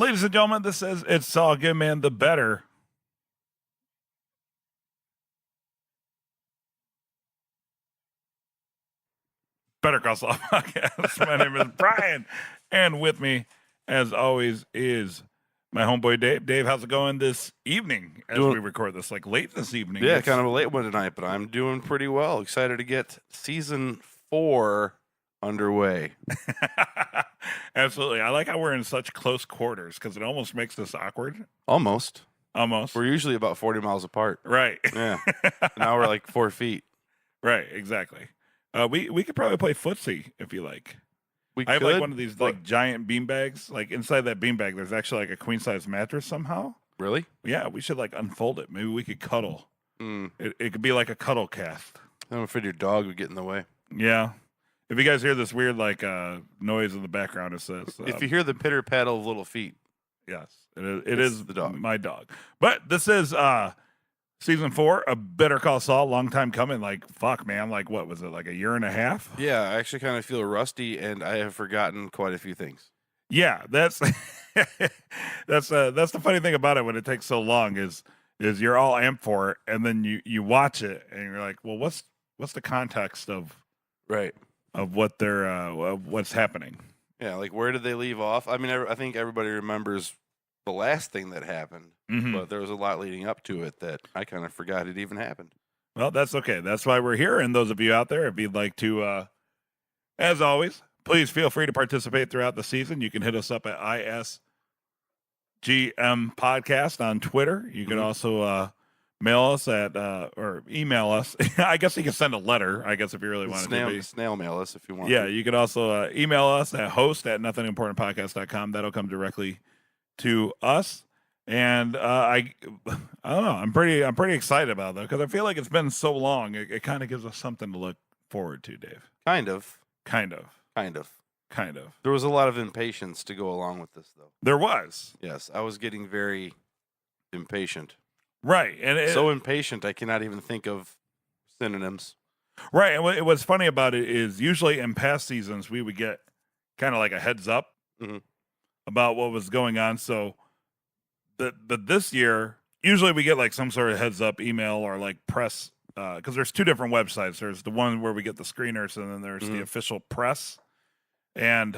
Ladies and gentlemen, this is It's Saul Goodman, the Better Call Saul podcast. My name is Brian, and with me, as always, is my homeboy Dave. Dave, how's it going this evening as we record this? Like late this evening. Yeah, kind of a late one tonight, but I'm doing pretty well. Excited to get season 4 underway. Absolutely. I like how we're in such close quarters because it almost makes this awkward. Almost. We're usually about 40 miles apart. Right. Yeah. Now we're like 4 feet. Right, exactly. We could probably play footsie if you like. I have like one of these like giant bean bags. Like inside that bean bag, there's actually like a queen size mattress somehow. Really? Yeah, we should like unfold it. Maybe we could cuddle. It could be like a cuddle cast. I'm afraid your dog would get in the way. Yeah. If you guys hear this weird like noise in the background, it says. If you hear the pitter paddle of little feet. Yes, it is the dog. My dog. But this is season 4 of Better Call Saul. Long time coming. Like fuck, man. Like what was it? Like a year and a half? Yeah, I actually kind of feel rusty, and I have forgotten quite a few things. Yeah, that's that's the funny thing about it when it takes so long is you're all amped for it, and then you watch it and you're like, well, what's the context of what they're what's happening? Yeah, like where did they leave off? I mean, I think everybody remembers the last thing that happened, but there was a lot leading up to it that I kind of forgot it even happened. Well, that's okay. That's why we're here. And those of you out there, if you'd like to, as always, please feel free to participate throughout the season. You can hit us up at ISGM Podcast on Twitter. You can also mail us at or email us. I guess you can send a letter, I guess, if you really want to. Snail mail us if you want. Yeah, you can also email us at host@nothingimportantpodcast.com. That'll come directly to us. And I don't know. I'm pretty excited about that because I feel like it's been so long. It kind of gives us something to look forward to, Dave. Kind of. There was a lot of impatience to go along with this, though. There was. Yes, I was getting very impatient. Right, and so impatient I cannot even think of synonyms. Right, and what's funny about it is usually in past seasons we would get kind of like a heads up about what was going on. So, but this year usually we get like some sort of heads up email or like press because there's 2 different websites. There's the one where we get the screeners, and then there's the official press. And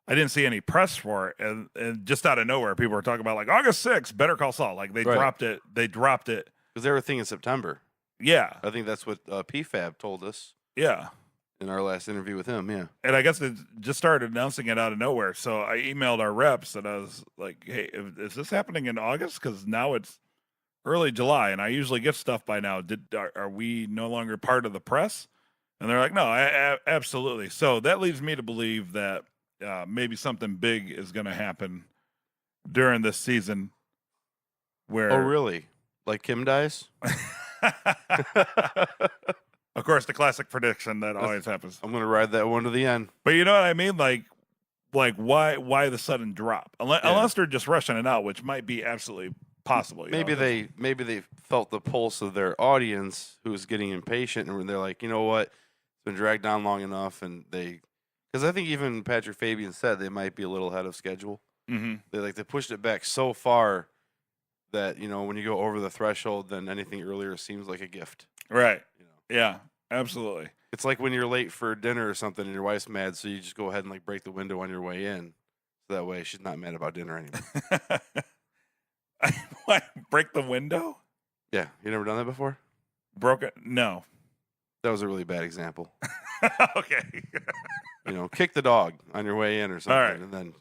I didn't see any press for it, and just out of nowhere, people were talking about like August 6th, Better Call Saul. Like they dropped it. They dropped it because they were thinking September. Yeah, I think that's what PFAB told us. Yeah, in our last interview with him. Yeah, and I guess they just started announcing it out of nowhere. So I emailed our reps, and I was like, "Hey, is this happening in August? Because now it's early July, and I usually get stuff by now. Are we no longer part of the press?" And they're like, "No, absolutely." So that leads me to believe that maybe something big is going to happen during this season. Where? Oh, really? Like Kim dies? Of course, the classic prediction that always happens. I'm going to ride that one to the end. But you know what I mean? Like why the sudden drop? Unless they're just rushing it out, which might be absolutely possible. Maybe they felt the pulse of their audience who was getting impatient, and they're like, you know what, it's been dragged down long enough, and because I think even Patrick Fabian said they might be a little ahead of schedule. They pushed it back so far that when you go over the threshold, then anything earlier seems like a gift. Right. Yeah. Absolutely. It's like when you're late for dinner or something, and your wife's mad, so you just go ahead and break the window on your way in, so that way she's not mad about dinner anymore. What? Break the window? Yeah, you never done that before? Broke it? No. That was a really bad example. Okay. Kick the dog on your way in or something, right. And then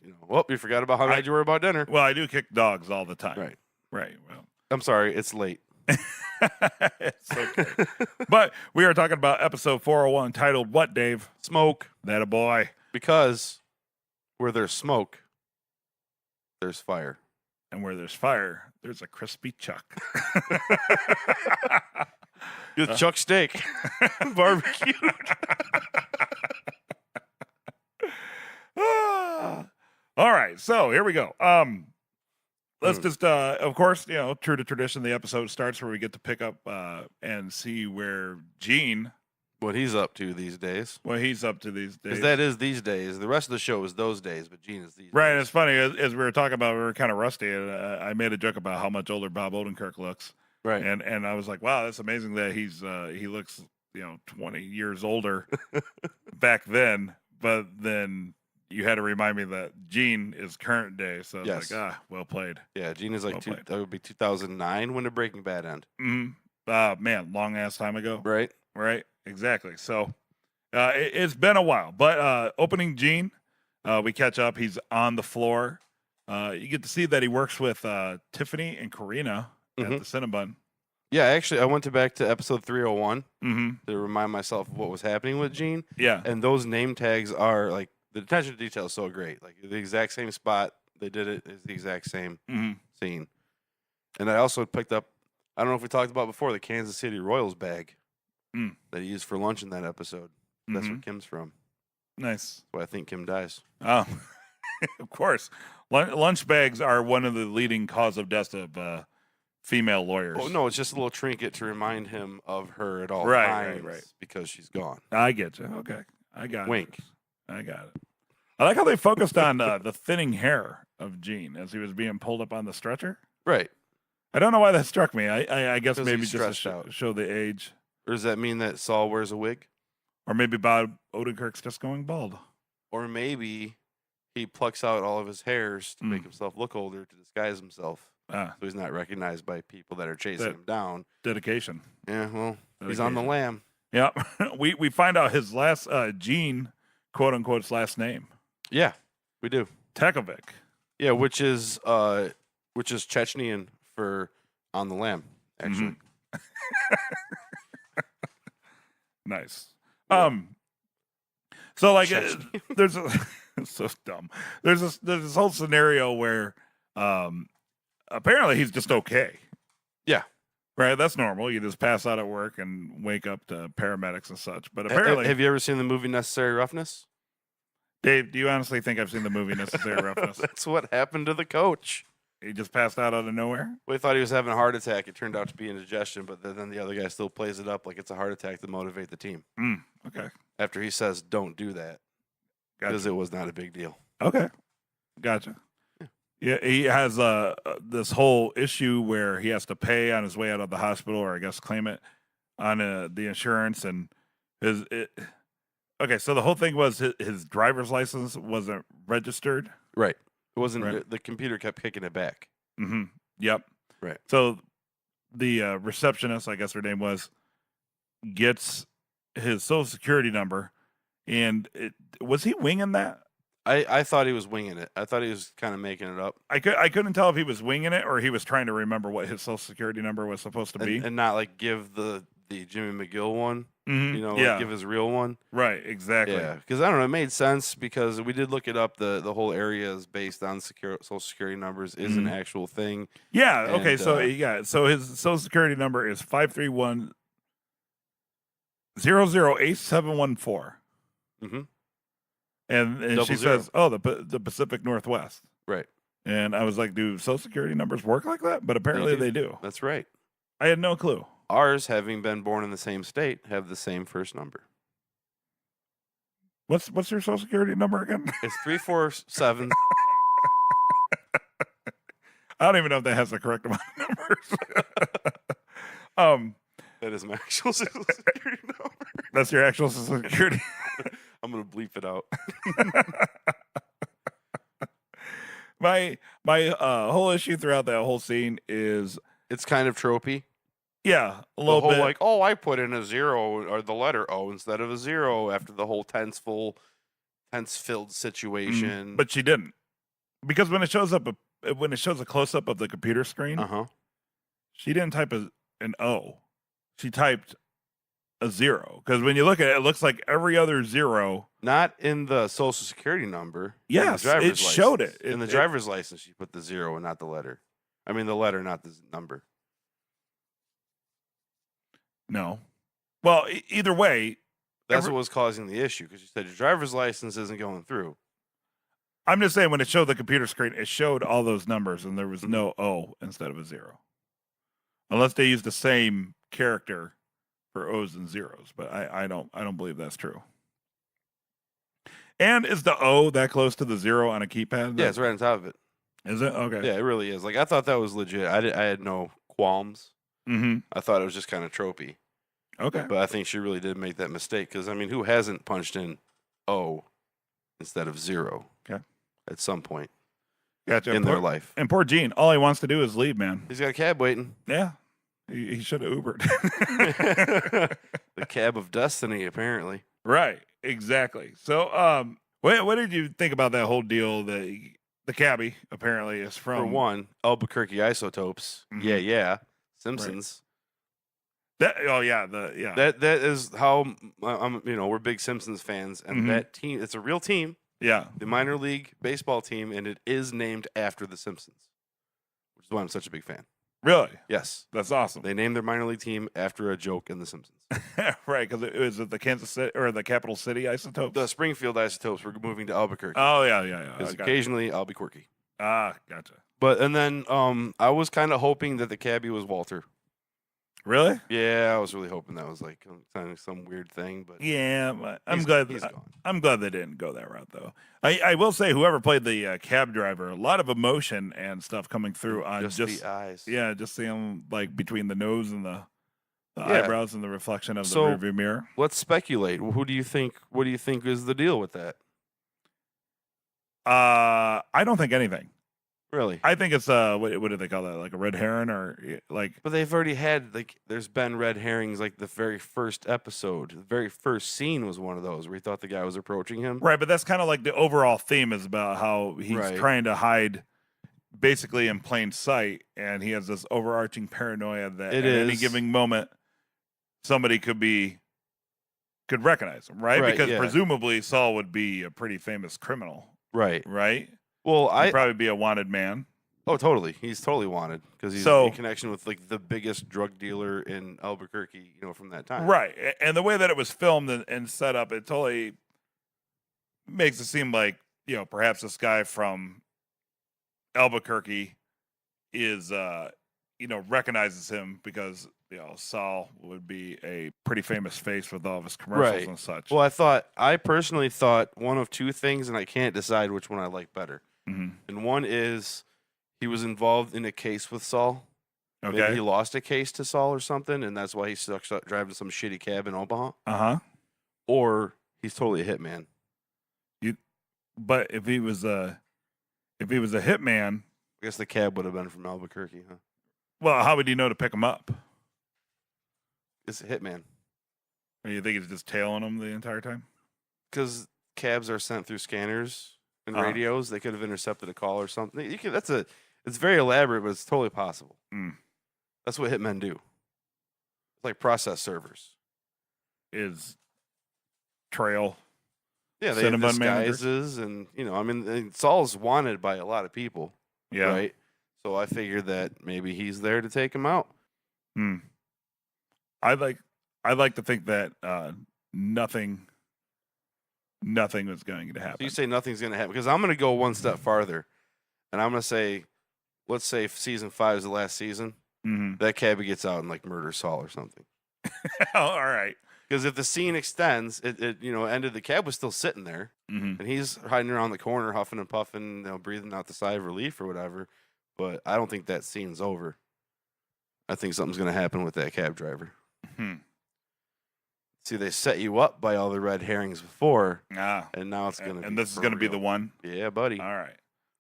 you forgot about how mad you were about dinner. Well, I do kick dogs all the time. Right. Well, I'm sorry, it's late. It's okay. But we are talking about episode 401 titled what, Dave? Smoke. That a boy. Because where there's smoke, there's fire. And where there's fire, there's a crispy chuck. With chuck steak. Barbecued. All right, so here we go. Let's just, of course, true to tradition, the episode starts where we get to pick up and see where Gene what he's up to these days. What he's up to these days. Because that is these days. The rest of the show is those days, but Gene is these Right. days. It's funny as we were talking about, we were kind of rusty, and I made a joke about how much older Bob Odenkirk looks. Right. And I was like, wow, that's amazing that he looks 20 years older back then. But then you had to remind me that Gene is current day, so I was like, well played. Yeah, Gene is like that would be 2009 when the Breaking Bad end. Man, long ass time ago. Right. Exactly. So it's been a while, but opening Gene, we catch up. He's on the floor. You get to see that he works with Tiffany and Karina at the Cinnabon. Yeah, actually, I went back to episode 301 to remind myself of what was happening with Gene. Yeah. And those name tags are like, the attention to detail is so great. Like the exact same spot they did it is the exact same scene. And I also picked up, I don't know if we talked about before, the Kansas City Royals bag that he used for lunch in that episode. That's where Kim's from. Nice. That's why I think Kim dies. Oh, of course. Lunch bags are one of the leading cause of death of female lawyers. Oh, no, it's just a little trinket to remind him of her at all times. Right. Because she's gone. I get you. Okay. I got Wink. it. I got it. I like how they focused on the thinning hair of Gene as he was being pulled up on the stretcher. Right. I don't know why that struck me. I guess maybe he's just to show the age. Or does that mean that Saul wears a wig? Or maybe Bob Odenkirk's just going bald. Or maybe he plucks out all of his hairs to make himself look older to disguise himself. So he's not recognized by people that are chasing him down. Dedication. Yeah, well, he's on the lam. Yeah. we find out his last Gene, quote unquote's last name. Yeah, we do. Tekovic. Yeah, which is Chechnyan for on the lam, actually. Nice. So like there's it's so dumb. There's this whole scenario where apparently he's just okay. Yeah. Right, that's normal. You just pass out at work and wake up to paramedics and such. But apparently, have you ever seen the movie Necessary Roughness? Dave, do you honestly think I've seen the movie Necessary Roughness? That's what happened to the coach. He just passed out of nowhere? We thought he was having a heart attack. It turned out to be indigestion, but then the other guy still plays it up like it's a heart attack to motivate the team. Okay. After he says, don't do that. Because it was not a big deal. Okay. Gotcha. Yeah, he has this whole issue where he has to pay on his way out of the hospital, or I guess claim it on the insurance. And okay, so the whole thing was his driver's license wasn't registered. Right. It wasn't. Right. The computer kept kicking it back. Yep. Right. So the receptionist, I guess her name was, gets his social security number, and was he winging that? I thought he was winging it. I thought he was kind of making it up. I couldn't tell if he was winging it or he was trying to remember what his social security number was supposed to be, and not like give the Jimmy McGill one. Like give his real one. Right, exactly. Yeah, because I don't know, it made sense because we did look it up. The whole area is based on social security numbers is an actual thing. Yeah. Okay. And, so his social security number is 531-008714. And she says, "Oh, the Pacific Northwest." Right. And I was like, "Do social security numbers work like that?" But apparently they do. That's right. I had no clue. Ours, having been born in the same state, have the same first number. What's your social security number again? It's 347. I don't even know if that has the correct amount of numbers. That is my actual social security number. That's your actual social security. I'm gonna bleep it out. My whole issue throughout that whole scene is it's kind of tropey. Yeah, a little bit. Like, oh, I put in a 0 or the letter O instead of a 0 after the whole tense-filled situation. But she didn't, because when it shows a close up of the computer screen, she didn't type an O. She typed a 0, because when you look at it, it looks like every other 0. Not in the social security number. Yes, it showed it. In the driver's license, she put the 0 and not the letter. I mean, the letter, not the number. No. Well, either way. That's what was causing the issue, because you said your driver's license isn't going through. I'm just saying, when it showed the computer screen, it showed all those numbers, and there was no O instead of a 0. Unless they used the same character for O's and zeros, but I don't believe that's true. And is the O that close to the zero on a keypad? Yeah, it's right on top of it. Is it? Okay. Yeah, it really is. Like I thought that was legit. I had no qualms. Mm-hmm. I thought it was just kind of tropey. Okay. But I think she really did make that mistake because I mean, who hasn't punched in O instead of zero? Okay. At some point Gotcha. in their life. And poor Gene, all he wants to do is leave, man. He's got a cab waiting. Yeah. He should have Ubered. The cab of destiny, apparently. Right. Exactly. So, what did you think about that whole deal? The cabbie apparently is from For one, Albuquerque Isotopes. Mhm. Yeah. Simpsons. That That is how I'm. We're big Simpsons fans, and Mhm. that team. It's a real team, yeah. the minor league baseball team, and it is named after the Simpsons, which is why I'm such a big fan. Really? Yes, That's awesome. they named their minor league team after a joke in the Simpsons. Right, because it was the Kansas City or the Capital City Isotopes. The Springfield Isotopes were moving to Albuquerque. Oh yeah. Because Okay. occasionally I'll be quirky. Gotcha. But and then I was kind of hoping that the cabbie was Walter. Really? Yeah, I was really hoping that was like kind of some weird thing, but Yeah, but I'm he's- glad. he's gone. I'm glad they didn't go that route, though. I will say, whoever played the cab driver, a lot of emotion and stuff coming through on Just the eyes. yeah, just seeing him like between the nose and the Yeah. eyebrows and the reflection of the So- rearview mirror. Let's speculate. Who do you think? What do you think is the deal with that? I don't think anything. Really? I think it's what do they call that? Like a red herring or like But they've already had there's been red herrings like the very first episode. The very first scene was one of those where he thought the guy was approaching him. right, but that's kind of like the overall theme is about how he's Right. trying to hide basically in plain sight, and he has this overarching paranoia that It at any is. given moment somebody could recognize him, right? Right, Because yeah. presumably Saul would be a pretty famous criminal, Right. right? Well, He'd probably be a wanted man. totally. He's totally wanted because he's So- in connection with like the biggest drug dealer in Albuquerque, from that time. Right. And the way that it was filmed and set up, it totally makes it seem like, perhaps this guy from Albuquerque is, recognizes him because, Saul would be a pretty famous face with all of his commercials Right. and such. Well, I personally thought one of two things, and I can't decide which one I like better. Mhm. And one is he was involved in a case with Saul. Maybe Okay. he lost a case to Saul or something, and that's why he stuck driving some shitty cab in Omaha. Uh-huh. Or he's totally a hitman. But if he was a hitman, I guess the cab would have been from Albuquerque, huh? well, how would you know to pick him up? It's a hitman. Or you think he's just tailing him the entire time? Because cabs are sent through scanners and Uh-huh. radios. They could have intercepted a call or something. It's very elaborate, but it's totally possible. Mm. That's what hitmen do. It's like process servers. Is trail. Yeah, they have Cinnabon managers? disguises, and and Saul's wanted by a lot of people, Yeah. right? So I figured that maybe he's there to take him out. Hmm. I like to think that nothing was going to So happen. you say nothing's going to happen because I'm going to go one step farther, and I'm going to say, let's say season 5 is the last season. Mhm. That cabbie gets out and murders Saul or something. All right. Because if the scene extends, it ended. The cab was still sitting there, Mhm. and he's hiding around the corner, huffing and puffing, breathing out the sigh of relief or whatever. But I don't think that scene's over. I think something's going to happen with that cab driver. Hmm. See, they set you up by all the red herrings before, Ah. and now it's going to be. And this is for going to be real. the one. Yeah, buddy. All right.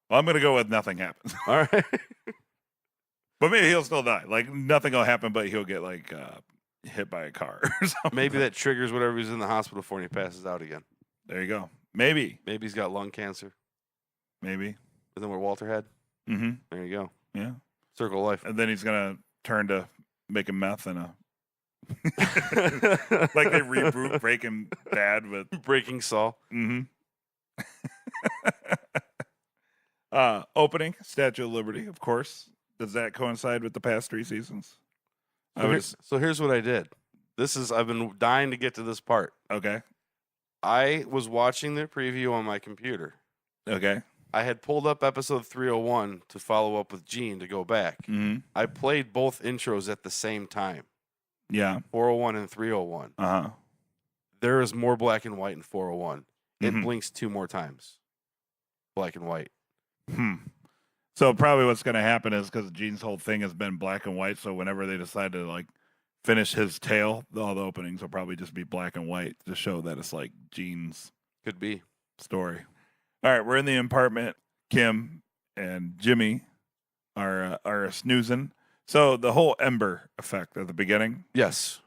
Well, I'm going to go with nothing happens. All right. But maybe he'll still die. Like nothing will happen, but he'll get hit by a car or something. Maybe that triggers whatever he's in the hospital for, and he passes out again. There you go. Maybe. Maybe he's got lung cancer. Maybe. Isn't that what Walter had? Mm-hmm. There you go. Yeah. Circle of life. And then he's gonna turn to making meth and like they reboot Breaking Bad with Breaking Saul. mm-hmm. Opening Statue of Liberty, of course. Does that coincide with the past 3 seasons? So here's what I did. I've been dying to get to this part. Okay. I was watching the preview on my computer. Okay. I had pulled up episode 301 to follow up with Gene to go back. Mm-hmm. I played both intros at the same time. Yeah. 401 and 301. Uh-huh. There is more black and white in 401. It Mhm. blinks 2 more times. Black and white. So probably what's going to happen is because Gene's whole thing has been black and white, so whenever they decide to like finish his tail, all the openings will probably just be black and white to show that it's like Gene's Could be. story. All right, we're in the apartment. Kim and Jimmy are snoozing. So the whole Ember effect at the beginning. Yes.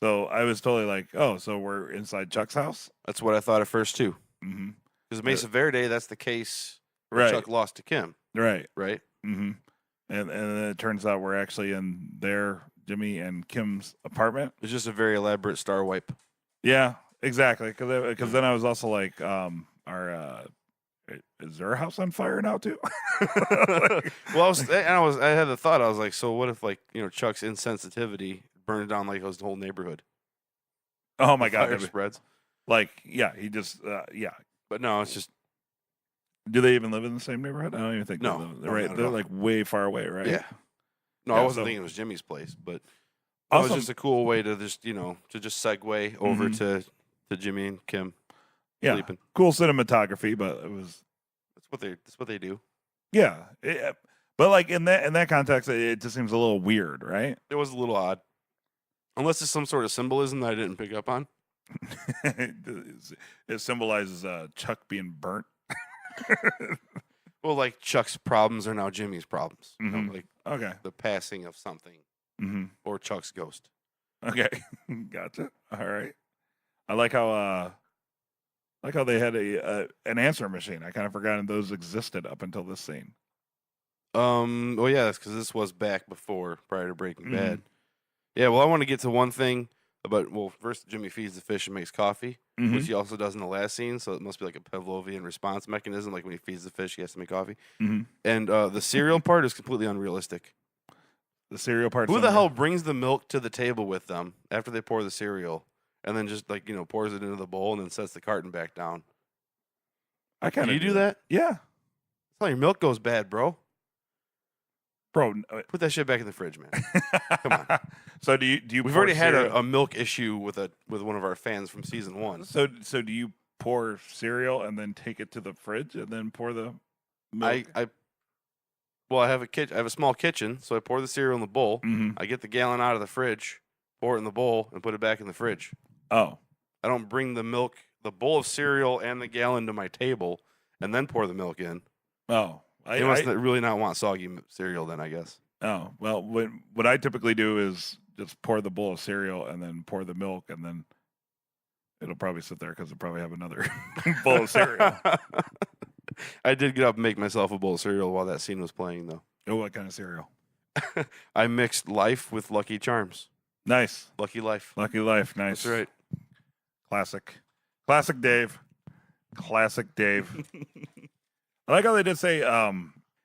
So I was totally like, oh, so we're inside Chuck's house. That's what I thought at first, too. Mm-hmm. Because Mesa Verde, that's the case Right. Chuck lost to Kim. Right. Right? Mm-hmm. And then it turns out we're actually in their Jimmy and Kim's apartment. It's just a very elaborate star wipe. Yeah, exactly. Because then I was also like, is their house on fire now too? Well, I had the thought. I was like, so what if like Chuck's insensitivity burned down like his whole neighborhood? Oh my The God, fire spreads. Like, yeah, he just yeah. But no, it's just Do they even live in the same neighborhood? I don't even think No, they live. no, Right, not at they're all. like way far away, right? yeah. No, Yeah, I wasn't so- thinking it was Jimmy's place, but it Also, was just a cool way to just to just segue over Mhm. to Jimmy and Kim yeah, sleeping. cool cinematography, but it was That's what they do. yeah. But like in that context, it just seems a little weird, right? It was a little odd, unless it's some sort of symbolism that I didn't pick up on. It symbolizes Chuck being burnt. Well, like Chuck's problems are now Jimmy's problems. Mhm. Like Okay. the passing of something Mm-hmm. or Chuck's ghost. Okay. Gotcha. All right. I like how they had an answer machine. I kind of forgotten those existed up until this scene. Well, yeah, that's because this was back prior to Breaking Mhm. Bad. Yeah, well, I want to get to one thing about, first Jimmy feeds the fish and makes coffee, Mhm. which he also does in the last scene, so it must be like a Pavlovian response mechanism, like when he feeds the fish, he has to make coffee. Mhm. And the cereal part is completely unrealistic. The cereal part. Who the hell brings the milk to the table with them after they pour the cereal and then just like, pours it into the bowl and then sets the carton back down? I kind Do of you do that? Yeah, That's how your milk goes bad, bro. bro. Put that shit back in the fridge, man. Come on. So do you? We've pour already had cereal? a milk issue with one of our fans from season 1. So do you pour cereal and then take it to the fridge and then pour the milk? I have a small kitchen, so I pour the cereal in the bowl. Mhm. I get the gallon out of the fridge, pour it in the bowl, and put it back in the fridge. Oh, I don't bring the bowl of cereal and the gallon to my table and then pour the milk in. oh. They must really not want soggy cereal then, I guess. Oh, well, what I typically do is just pour the bowl of cereal and then pour the milk, and then it'll probably sit there because it'll probably have another bowl of cereal. I did get up and make myself a bowl of cereal while that scene was playing, though. Oh, what kind of cereal? I mixed Life with Lucky Charms. Nice. Lucky Life. Lucky Life. Nice. That's right. Classic Dave. Classic Dave. I like how they did say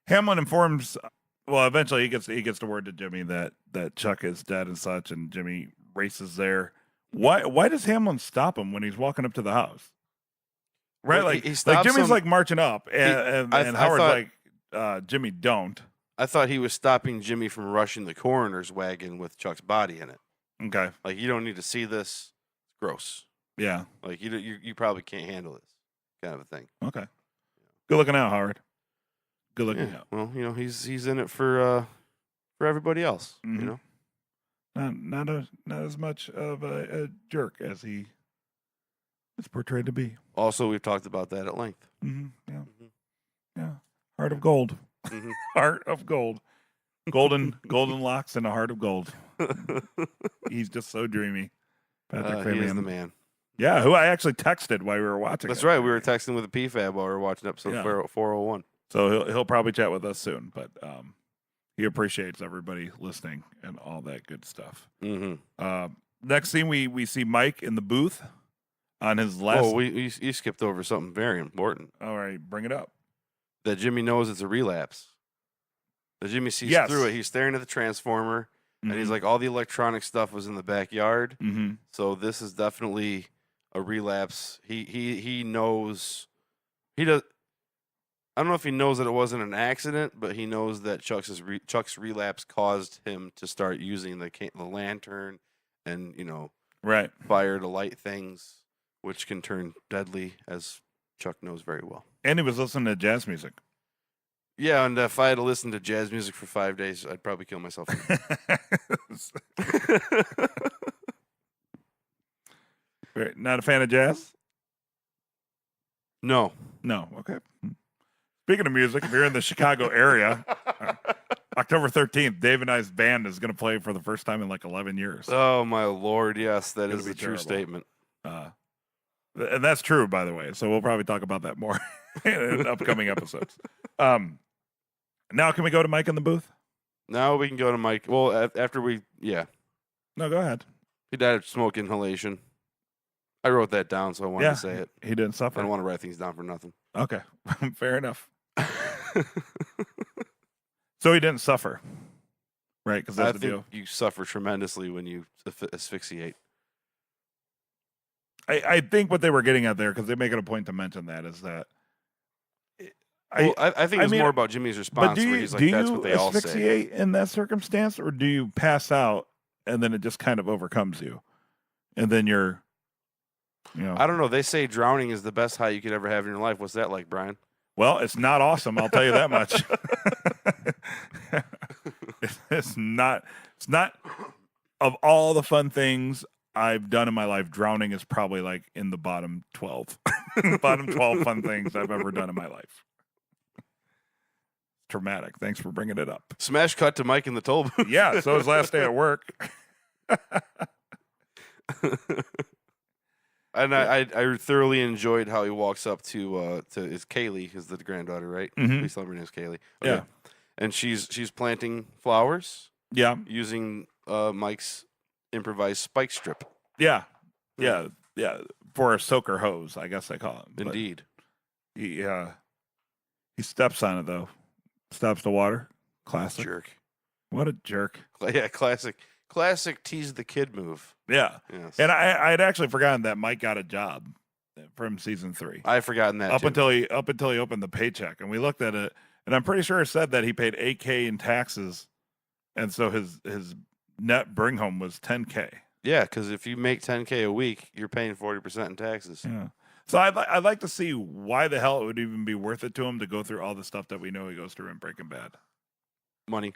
Hamlin informs. Well, eventually he gets the word to Jimmy that Chuck is dead and such, and Jimmy races there. Why does Hamlin stop him when he's walking up to the house? Right, Well, like he stops Jimmy's him- like marching up, and I Howard's thought- like, Jimmy, don't. I thought he was stopping Jimmy from rushing the coroner's wagon with Chuck's body in it. Okay, Like, you don't need to see this. It's gross. yeah, Like, you probably can't handle this kind of a thing. okay. Good looking out, Howard. Good looking Yeah. out. Well, he's in it for everybody else. Mhm. Not as much of a jerk as he is portrayed to be. Also, we've talked about that at length. Mm-hmm. Yeah, Mhm. yeah. Heart of gold. Mhm. Heart of gold. Golden locks and a heart of gold. He's just so dreamy. Patrick He is Fabian. the man. Yeah, who I actually texted while we were watching. That's it. right. We were texting with a PFAB while we were watching episode Yeah. 401. So he'll probably chat with us soon, but he appreciates everybody listening and all that good stuff. Mm-hmm. Next scene, we see Mike in the booth on his last. Oh, you skipped over something very important. All right, bring it up. That Jimmy knows it's a relapse. That Jimmy sees Yes. through it. He's staring at the transformer, and he's like, all the electronic stuff was in the backyard. Mm-hmm. So this is definitely a relapse. He knows. He does. I don't know if he knows that it wasn't an accident, but he knows that Chuck's relapse caused him to start using the lantern and Right. fire to light things, which can turn deadly, as Chuck knows very well. And he was listening to jazz music. Yeah, and if I had to listen to jazz music for 5 days, I'd probably kill myself. Not a fan of jazz? No. Okay. Speaking of music, if you're in the Chicago area, October 13th, Dave and I's band is going to play for the first time in like 11 years. Oh, my Lord. Yes, that It's is gonna a be true terrible. statement. And that's true, by the way. So we'll probably talk about that more in upcoming episodes. Now, can we go to Mike in the booth? Now we can go to Mike. Well, after No, go ahead. he died of smoke inhalation. I wrote that down, so I wanted to say it. He didn't I suffer. don't want to write things down for nothing. Okay, fair enough. So he didn't suffer, right? Because that's I the think deal. you suffer tremendously when you asphyxiate. I think what they were getting at there, because they make it a point to mention that, is that I think it's more about Jimmy's response, where he's like, "That's what they all say." Do you asphyxiate in that circumstance, or do you pass out and then it just kind of overcomes you, and then you're, I don't know. They say drowning is the best high you could ever have in your life. What's that like, Brian? Well, it's not awesome. I'll tell you that much. It's not. Of all the fun things I've done in my life, drowning is probably like in the bottom 12. Bottom 12 fun things I've ever done in my life. Traumatic. Thanks for bringing it up. Smash cut to Mike in the toll booth. Yeah, so his last day at work. And I thoroughly enjoyed how he walks up to his Kaylee, is the granddaughter, right? Mhm. Please tell me her name's Kaylee. Okay. Yeah. And she's planting flowers Yeah. using Mike's improvised spike strip. Yeah. For a soaker hose, I guess they call it. But Indeed. he steps on it though. Stops the water. Classic. Jerk. What a jerk. Yeah, classic tease the kid move. Yeah. Yes. And I had actually forgotten that Mike got a job from season 3. I've forgotten that Up too. until he opened the paycheck, and we looked at it, and I'm pretty sure it said that he paid $8K in taxes, and so his net bring home was $10K. Yeah, because if you make $10K a week, you're paying 40% in taxes. Yeah. So I'd like to see why the hell it would even be worth it to him to go through all the stuff that we know he goes through in Breaking Bad. Money.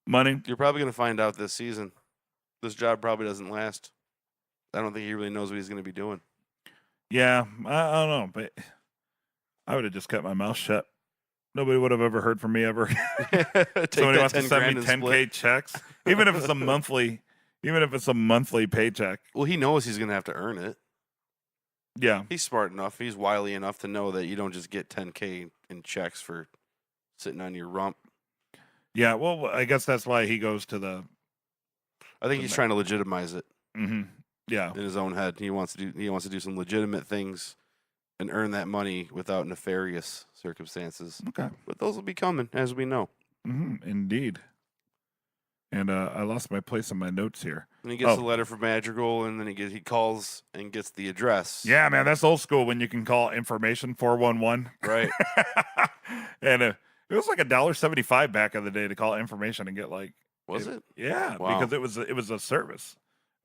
Money. You're probably going to find out this season. This job probably doesn't last. I don't think he really knows what he's going to be doing. Yeah, I don't know, but I would have just kept my mouth shut. Nobody would have ever heard from me ever. Somebody wants to send me 10K checks, even if it's a monthly paycheck. Well, he knows he's going to have to earn it. Yeah. He's smart enough. He's wily enough to know that you don't just get 10K in checks for sitting on your rump. Yeah, well, I guess that's why he goes to the. I think he's trying to legitimize it. Mm-hmm. Yeah, in his own head, he wants to do some legitimate things and earn that money without nefarious circumstances. Okay, but those will be coming, as we know. Mm-hmm. Indeed. And I lost my place in my notes here. And he gets a letter from Madrigal, and then he calls and gets the address. Yeah, man, that's old school when you can call information 411. Right. And it was like $1.75 back in the day to call information and get like. Was it? Yeah, wow. Because it was a service.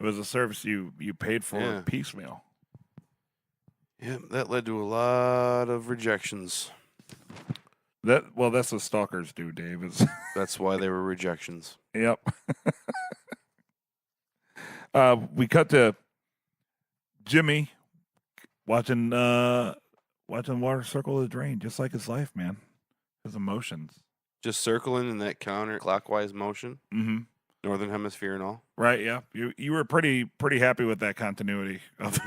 It was a service you paid for piecemeal. Yeah, that led to a lot of rejections. That's what stalkers do, Dave. That's why they were rejections. Yep. We cut to Jimmy watching water circle the drain, just like his life, man. His emotions. Just circling in that counterclockwise motion. Mm-hmm. Northern Hemisphere and all. Right, yeah. You were pretty happy with that continuity of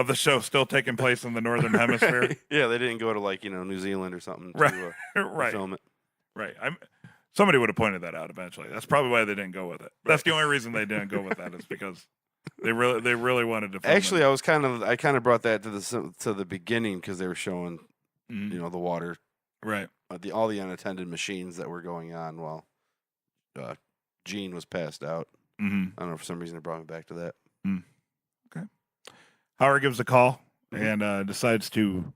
the show still taking place in the Northern Hemisphere. Yeah, they didn't go to New Zealand or something to to film it. Right. Somebody would have pointed that out eventually. That's probably why they didn't go with it. That's the only reason they didn't go with that is because they really wanted to film Actually, it. I kind of brought that to the beginning because they were showing the water. Right. All the unattended machines that were going on while Gene was passed out. Mm-hmm. I don't know, for some reason it brought me back to that. Okay. Howard gives a call and decides to,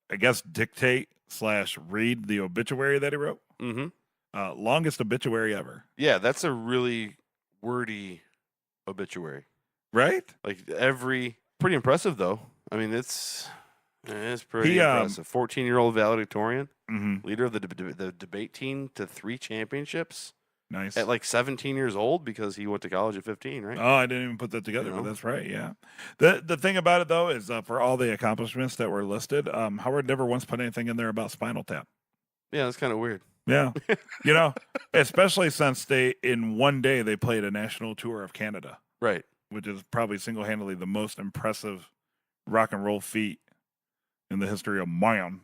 I guess, dictate/read the obituary that he wrote. Mm-hmm. Longest obituary ever. Yeah, that's a really wordy obituary. Right? Like pretty impressive though. I mean, it's pretty impressive. 14-year-old valedictorian, leader of the debate team to 3 championships. Nice. At like 17 years old because he went to college at 15, right? Oh, I didn't even put that together, but that's right. Yeah. The thing about it though is for all the accomplishments that were listed, Howard never once put anything in there about Spinal Tap. Yeah, that's kind of weird. Yeah. Especially since in one day they played a national tour of Canada. Right. Which is probably single-handedly the most impressive rock and roll feat in the history of man.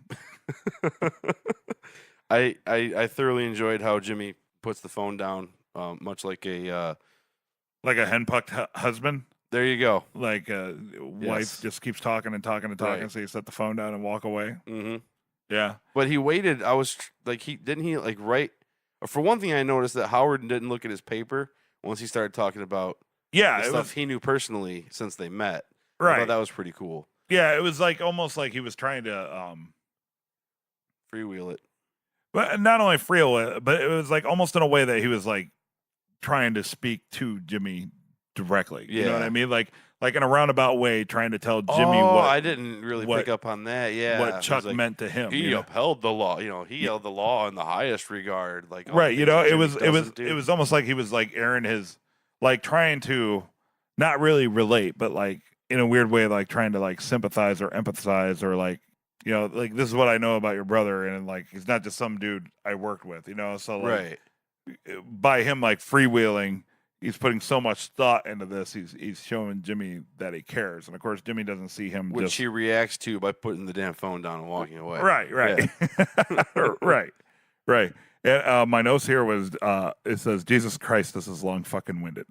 I thoroughly enjoyed how Jimmy puts the phone down, much like a henpecked husband. There you go. Like wife just keeps talking and talking and talking, so you set the phone down and walk away. Mm-hmm. Yeah, but he waited. I was like, write. For one thing, I noticed that Howard didn't look at his paper once he started talking about the stuff he knew personally since they met. Right, I thought that was pretty cool. Yeah, it was like almost like he was trying to freewheel it. But not only freewheel it, but it was like almost in a way that he was like trying to speak to Jimmy directly. You know what I mean? Like in a roundabout way, trying to tell Jimmy what. I didn't really pick up on that. Yeah, what Chuck meant to him. He upheld the law. He held the law in the highest regard. Like right. It was almost like he was like airing his, like trying to not really relate, but like in a weird way, like trying to like sympathize or empathize or like. Like this is what I know about your brother, and like he's not just some dude I worked with, so like by him like freewheeling, he's putting so much thought into this. He's showing Jimmy that he cares, and of course Jimmy doesn't see him, which he reacts to by putting the damn phone down and walking away. Right, yeah. right. And my notes here was it says Jesus Christ, this is long fucking winded.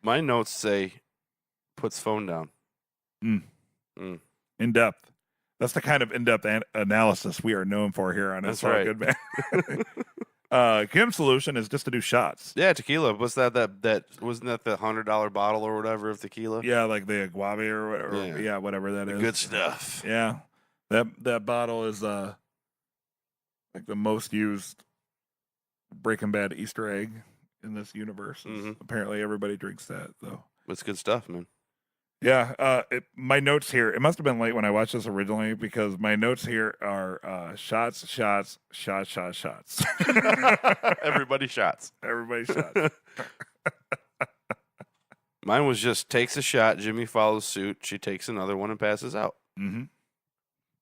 My notes say puts phone down. In depth. That's the kind of in-depth analysis we are known for here on That's All Good Man. Kim's solution is just to do shots. Yeah, tequila. What's that wasn't that the $100 bottle or whatever of tequila? Yeah, like the agave or whatever. Yeah, whatever that is. Good stuff. Yeah, that bottle is like the most used Breaking Bad Easter egg in this universe. Apparently, everybody drinks that though. It's good stuff, man. Yeah, my notes here, it must have been late when I watched this originally because my notes here are shots. Everybody shots. Everybody shots. Mine was just takes a shot, Jimmy follows suit, she takes another one and passes out. Mm-hmm.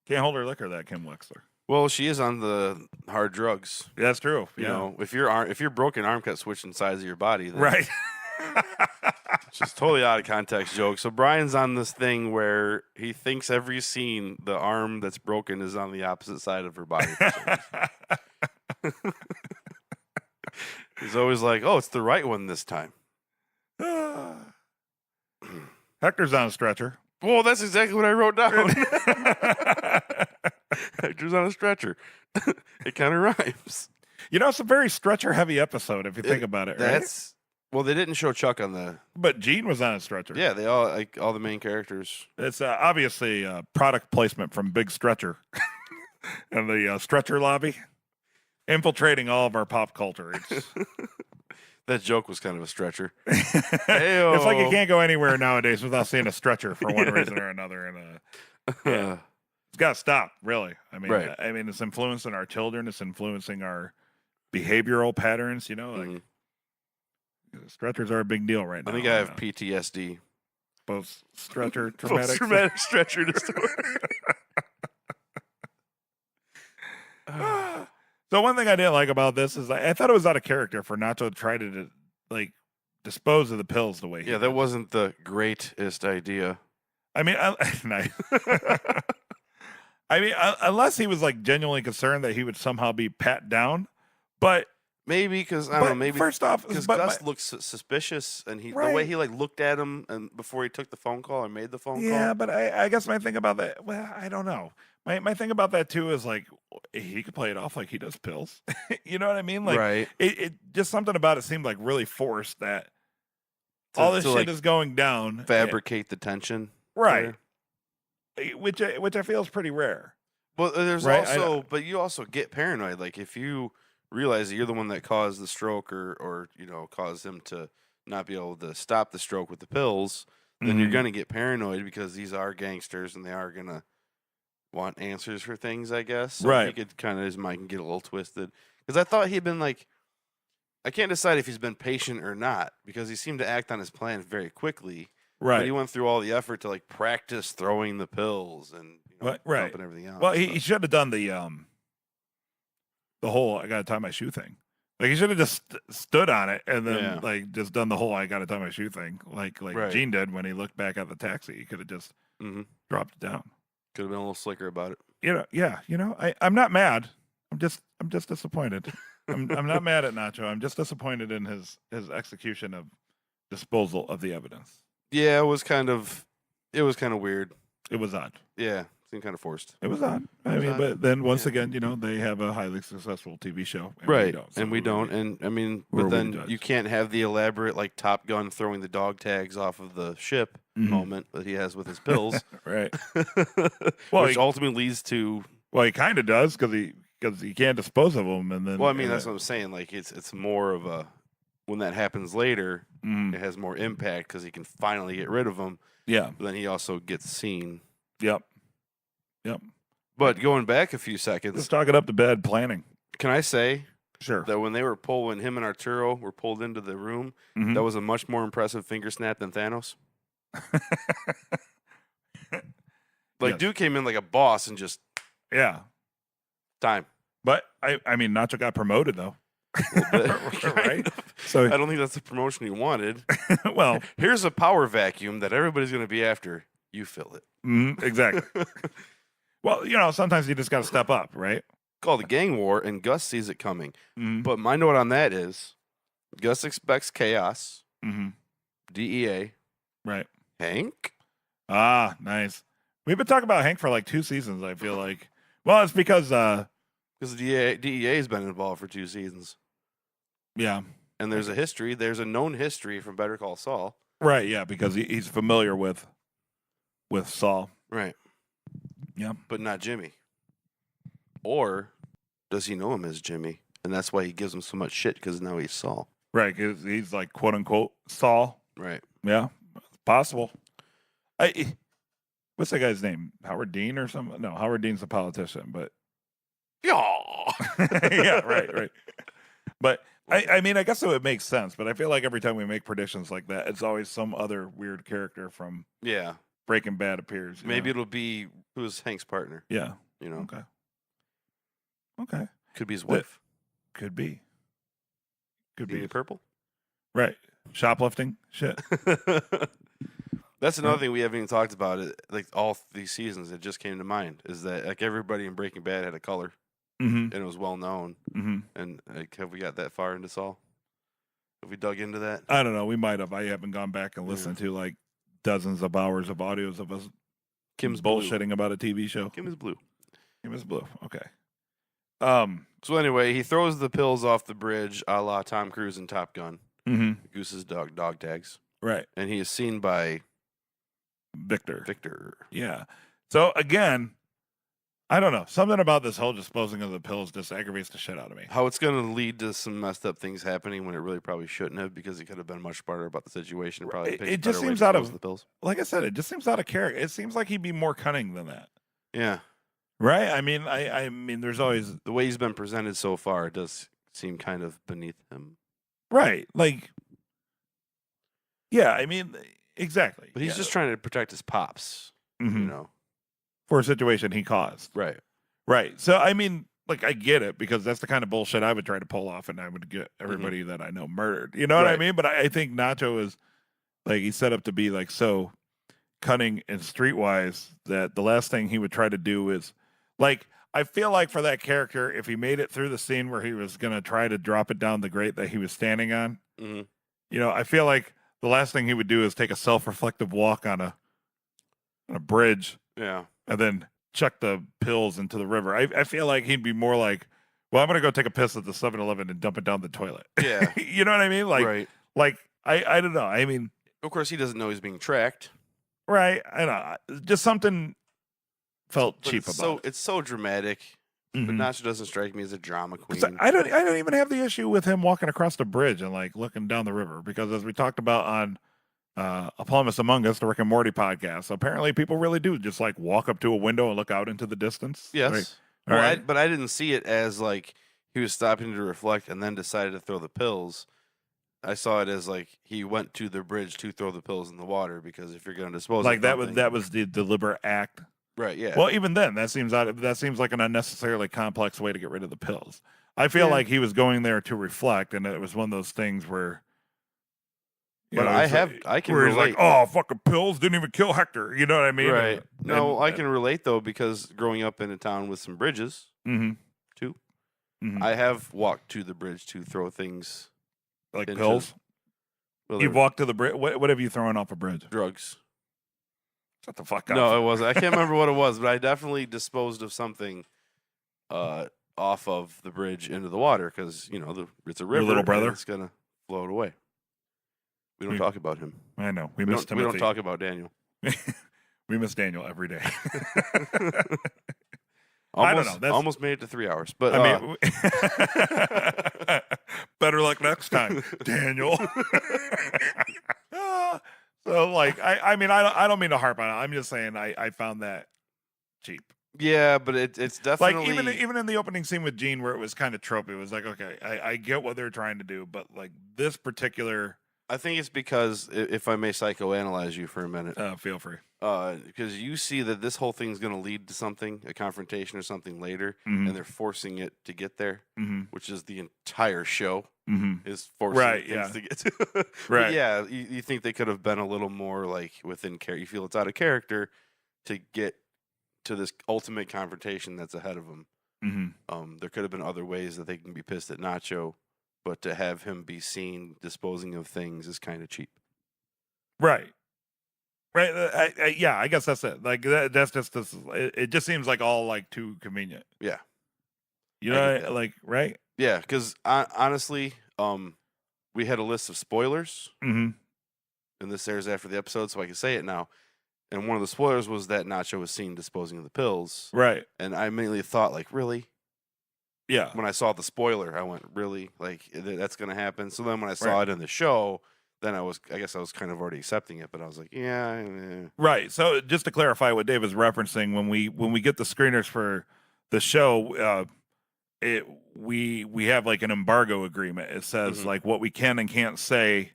Can't hold her liquor, that Kim Wexler. Well, she is on the hard drugs. Yeah, that's true. You know, if your broken arm got switched inside of your body, then right. Just totally out of context joke. So Brian's on this thing where he thinks every scene, the arm that's broken is on the opposite side of her body. He's always like, "Oh, it's the right one this time." Hector's on a stretcher. Well, that's exactly what I wrote down. Hector's on a stretcher. It kind of rhymes. It's a very stretcher-heavy episode if you think about it. Right? Well, they didn't show Chuck on the... But Gene was on a stretcher. Yeah, they all the main characters. It's obviously product placement from Big Stretcher and the Stretcher Lobby infiltrating all of our pop culture. That joke was kind of a stretcher. It's like you can't go anywhere nowadays without seeing a stretcher for one reason or another. And it's got to stop, really. I mean, it's influencing our children. It's influencing our behavioral patterns, Stretchers are a big deal right now. I think I have PTSD. Both stretcher traumatic. Post-traumatic stretcher disorder. So one thing I didn't like about this is I thought it was out of character for Nacho to try to dispose of the pills the way he did. That wasn't the greatest idea. I mean, unless he was genuinely concerned that he would somehow be pat down, but. Maybe because I don't know. Maybe first off, because Gus looks suspicious, and the way he looked at him and before he took the phone call or made the phone call. Yeah, but I guess my thing about that. Well, I don't know. My thing about that too is he could play it off like he does pills. You know what I mean? Right. It just something about it seemed really forced that all this shit is going down. Fabricate the tension. Right. There. Which I feel is pretty rare. But there's also, but you also get paranoid. Like if you realize that you're the one that caused the stroke or caused him to not be able to stop the stroke with the pills, then you're going to get paranoid because these are gangsters and they are going to want answers for things, I guess. So Right. he could kind of, his mind can get a little twisted. Because I thought he'd been like, I can't decide if he's been patient or not because he seemed to act on his plan very quickly. Right. But he went through all the effort to like practice throwing the pills and right. dumping everything else. Well, he should have done the whole I gotta tie my shoe thing. Like he should have just stood on it and then like just done the whole I gotta tie my shoe thing, like Gene did when he looked back at the taxi. He could have just dropped it down. Could have been a little slicker about it. I'm not mad. I'm just disappointed. I'm not mad at Nacho. I'm just disappointed in his execution of disposal of the evidence. Yeah, it was kind of weird. It was odd. Yeah, seemed kind of forced. It was odd. But then once again, they have a highly successful TV show, and right? We don't, so and we don't. And I mean, but then you can't have the elaborate like Top Gun throwing the dog tags off of the ship moment that he has with his pills, right? Which ultimately leads to. Well, he kind of does because he can't dispose of them, and then. Well, I mean, that's what I'm saying. Like it's more of a when that happens later, it has more impact because he can finally get rid of them. Yeah. But then he also gets seen. Yep. But going back a few seconds, let's talk it up to bad planning. Can I say sure that when him and Arturo were pulled into the room, that was a much more impressive finger snap than Thanos? Like Duke came in like a boss and just time. But I mean, Nacho got promoted though. Right? So I don't think that's the promotion he wanted. Well, here's a power vacuum that everybody's going to be after. You fill it. Exactly. Well, sometimes you just got to step up, right? Called a gang war, and Gus sees it coming. But my note on that is Gus expects chaos. DEA. Right. Hank. Ah, nice. We've been talking about Hank for like 2 seasons, I feel like. Well, it's because the DEA has been involved for 2 seasons. Yeah. And there's a history. There's a known history from Better Call Saul. Right, yeah, because he's familiar with Saul. Right. Yeah. But not Jimmy. Or does he know him as Jimmy? And that's why he gives him so much shit because now he's Saul. Right, because he's like quote unquote Saul. Right. Yeah, it's possible. What's that guy's name? Howard Dean or something? No, Howard Dean's a politician, but yeah, right. But I mean, I guess it would make sense. But I feel like every time we make predictions like that, it's always some other weird character from Breaking Bad appears. Maybe it'll be who's Hank's partner. Yeah. Okay. Could be his wife. Could be. Purple. Right. Shoplifting shit. That's another thing we haven't even talked about. It like all these seasons, it just came to mind is that like everybody in Breaking Bad had a color, and it was well known. And like, have we got that far into Saul? Have we dug into that? I don't know. We might have. I haven't gone back and listened to like dozens of hours of audios of us. Kim's bullshitting blue. About a TV show. Kim is blue. Okay. So anyway, he throws the pills off the bridge, a la Tom Cruise in Top Gun. Goose's dog tags. Right. And he is seen by Victor. Yeah. So again, I don't know. Something about this whole disposing of the pills just aggravates the shit out of me. How it's going to lead to some messed up things happening when it really probably shouldn't have, because he could have been much smarter about the situation. And probably it just seems out of the pills. Like I said, it just seems out of character. It seems like he'd be more cunning than that. Yeah. Right. I mean, there's always the way he's been presented so far. It does seem kind of beneath him. Right. Like. Yeah. I mean. Exactly. But he's just trying to protect his pops, for a situation he caused. Right. So, I mean, like, I get it because that's the kind of bullshit I would try to pull off and I would get everybody that I know murdered. You know what I mean? But I think Nacho is, like, he's set up to be, like, so cunning and streetwise that the last thing he would try to do is, like, I feel like for that character, if he made it through the scene where he was going to try to drop it down the grate that he was standing on, I feel like the last thing he would do is take a self-reflective walk on a bridge, and then chuck the pills into the river. I feel like he'd be more like, well, I'm gonna go take a piss at the 7-Eleven and dump it down the toilet. Yeah, you know what I mean? Like, like I don't know. I mean, of course he doesn't know he's being tracked. Right. I know. Just something felt cheap about it. It's so dramatic but Nacho doesn't strike me as a drama queen. I don't even have the issue with him walking across the bridge and like looking down the river, because as we talked about on A Plumber Among Us, the Rick and Morty podcast, apparently people really do just like walk up to a window and look out into the distance. Yes. Right? Well, but I didn't see it as like he was stopping to reflect and then decided to throw the pills. I saw it as like he went to the bridge to throw the pills in the water, because if you're going to dispose like of that was the deliberate act. Right, yeah. Well, even then, that seems like an unnecessarily complex way to get rid of the pills. I feel like he was going there to reflect, and it was one of those things where. But I can where relate. He's like, oh, fucking pills didn't even kill Hector. You know what I mean? Right. I can relate though, because growing up in a town with some bridges, too, I have walked to the bridge to throw things like pills. Well, you've walked to the bridge. What have you thrown off a bridge? Drugs. Shut the fuck up. No, it wasn't. I can't remember what it was, but I definitely disposed of something off of the bridge into the water, because it's a river. Your little brother. It's gonna float away. We don't talk about him. I know. We miss Timothy. We don't talk about Daniel. We miss Daniel every day. I don't know. That's almost made it to 3 hours, but I mean, better luck next time, Daniel. So, like, I mean, I don't mean to harp on it. I'm just saying I found that cheap. Yeah, but it's definitely like even in the opening scene with Gene, where it was kind of tropey. It was like, okay, I get what they're trying to do, but like this particular. I think it's because, if I may psychoanalyze you for a minute. Feel free. Because you see that this whole thing's going to lead to something, a confrontation or something later, and they're forcing it to get there, which is the entire show, is forcing things to get to. Right. But yeah, you think they could have been a little more like within character. You feel it's out of character to get to this ultimate confrontation that's ahead of them. There could have been other ways that they can be pissed at Nacho. But to have him be seen disposing of things is kind of cheap. Right. Yeah, I guess that's it. Like that's just this. It just seems like all like too convenient. Yeah. You know, like right? Yeah, because honestly, we had a list of spoilers, and this airs after the episode, so I can say it now. And one of the spoilers was that Nacho was seen disposing of the pills. Right. And I immediately thought, like, really? Yeah. When I saw the spoiler, I went, really? Like, that's going to happen? So then when I saw it in the show, then I guess I was kind of already accepting it, but I was like, yeah. Right. So just to clarify what Dave is referencing, when we get the screeners for the show, we have like an embargo agreement. It says like what we can and can't say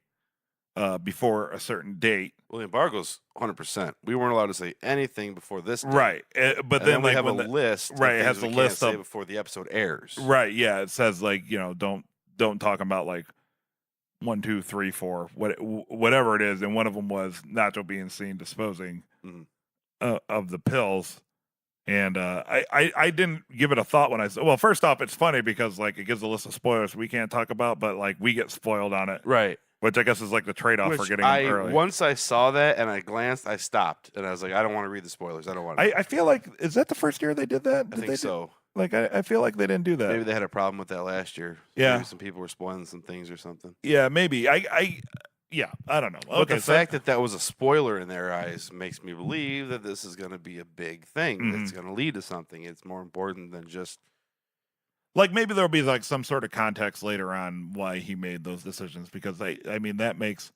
before a certain date. Well, the embargo's 100%. We weren't allowed to say anything before this date. Right. But then we like have a list. Right. It has a list of before the episode airs. Right. Yeah. It says like, don't talk about like 1, 2, 3, 4, whatever it is. And one of them was Nacho being seen disposing of the pills. And I didn't give it a thought when I said, well, first off, it's funny because like it gives a list of spoilers we can't talk about, but like we get spoiled on it. Right. Which I guess is like the trade-off for getting them early. Once I saw that and I glanced, I stopped. And I was like, I don't want to read the spoilers. I don't want to. I feel like, is that the first year they did that? I think so. Like, I feel like they didn't do that. Maybe they had a problem with that last year. Yeah. Maybe some people were spoiling some things or something. Yeah, maybe. Yeah, I don't know. But the fact that was a spoiler in their eyes makes me believe that this is going to be a big thing. That's going to lead to something. It's more important than just... Like, maybe there'll be, like, some sort of context later on why he made those decisions. Because, I mean, that makes,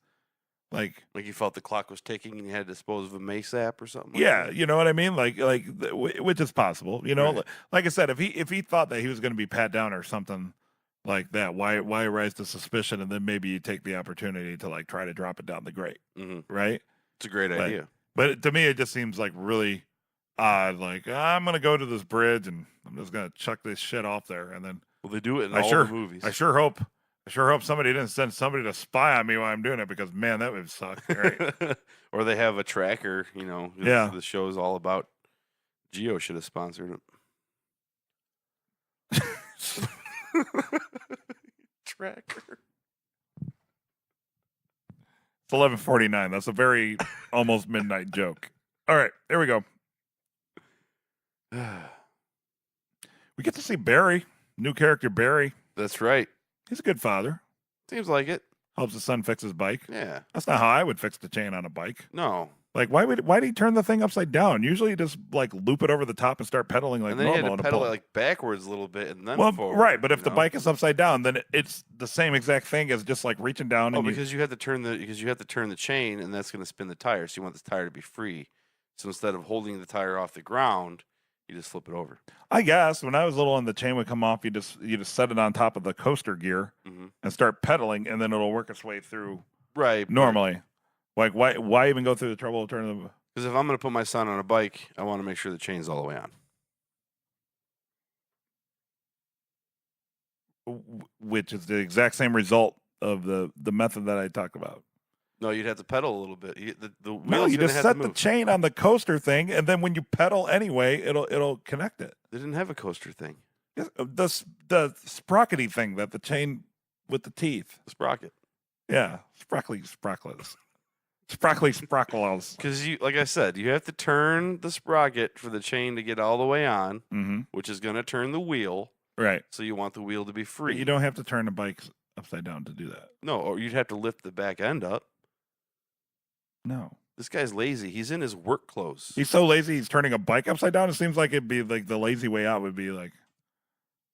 like... Like, you felt the clock was ticking and you had to dispose of a mace app or something? Yeah, like you know what I mean? Like, which is possible. You know? Right. Like I said, if he thought that he was going to be pat down or something like that, why rise the suspicion? And then maybe you take the opportunity to, like, try to drop it down the grate. Right? It's a great idea. But to me, it just seems, like, really... like I'm gonna go to this bridge and I'm just gonna chuck this shit off there, and then they do it in all the movies. I sure hope somebody didn't send somebody to spy on me while I'm doing it, because man, that would suck. Right? Or they have a tracker. Yeah. The show's all about. Geo should have sponsored it. Tracker. It's 11:49. That's a very almost midnight joke. All right, here we go. We get to see Barry, new character Barry. That's right. He's a good father. Seems like it. Helps his son fix his bike. Yeah. That's not how I would fix the chain on a bike. No. Like, why did he turn the thing upside down? Usually, you just like loop it over the top and start pedaling like And then he normal. had to pedal it like backwards a little bit and then well, forward. right, but if you the know? bike is upside down, then it's the same exact thing as just like reaching down. Oh, And because you have to turn the chain, and that's going to spin the tire. So you want the tire to be free. So instead of holding the tire off the ground, you just flip it over. I guess when I was little and the chain would come off, you just set it on top of the coaster gear and start pedaling, and then it'll work its way through Right. normally. Like why even go through the trouble of turning the? Because if I'm going to put my son on a bike, I want to make sure the chain's all the way on. Which is the exact same result of the method that I talked about. No, you'd have to pedal a little bit. No, you just set the chain on the coaster thing, and then when you pedal anyway, it'll connect it. They didn't have a coaster thing. The sprockety thing that the chain with the teeth. The sprocket. Yeah, sprockles. Because like I said, you have to turn the sprocket for the chain to get all the way on, which is going to turn the wheel. Right. So you want the wheel to be free. But you don't have to turn the bike upside down to do that. No, or you'd have to lift the back end up. No. This guy's lazy. He's in his work clothes. He's so lazy, he's turning a bike upside down. It seems like it'd be like the lazy way out would be like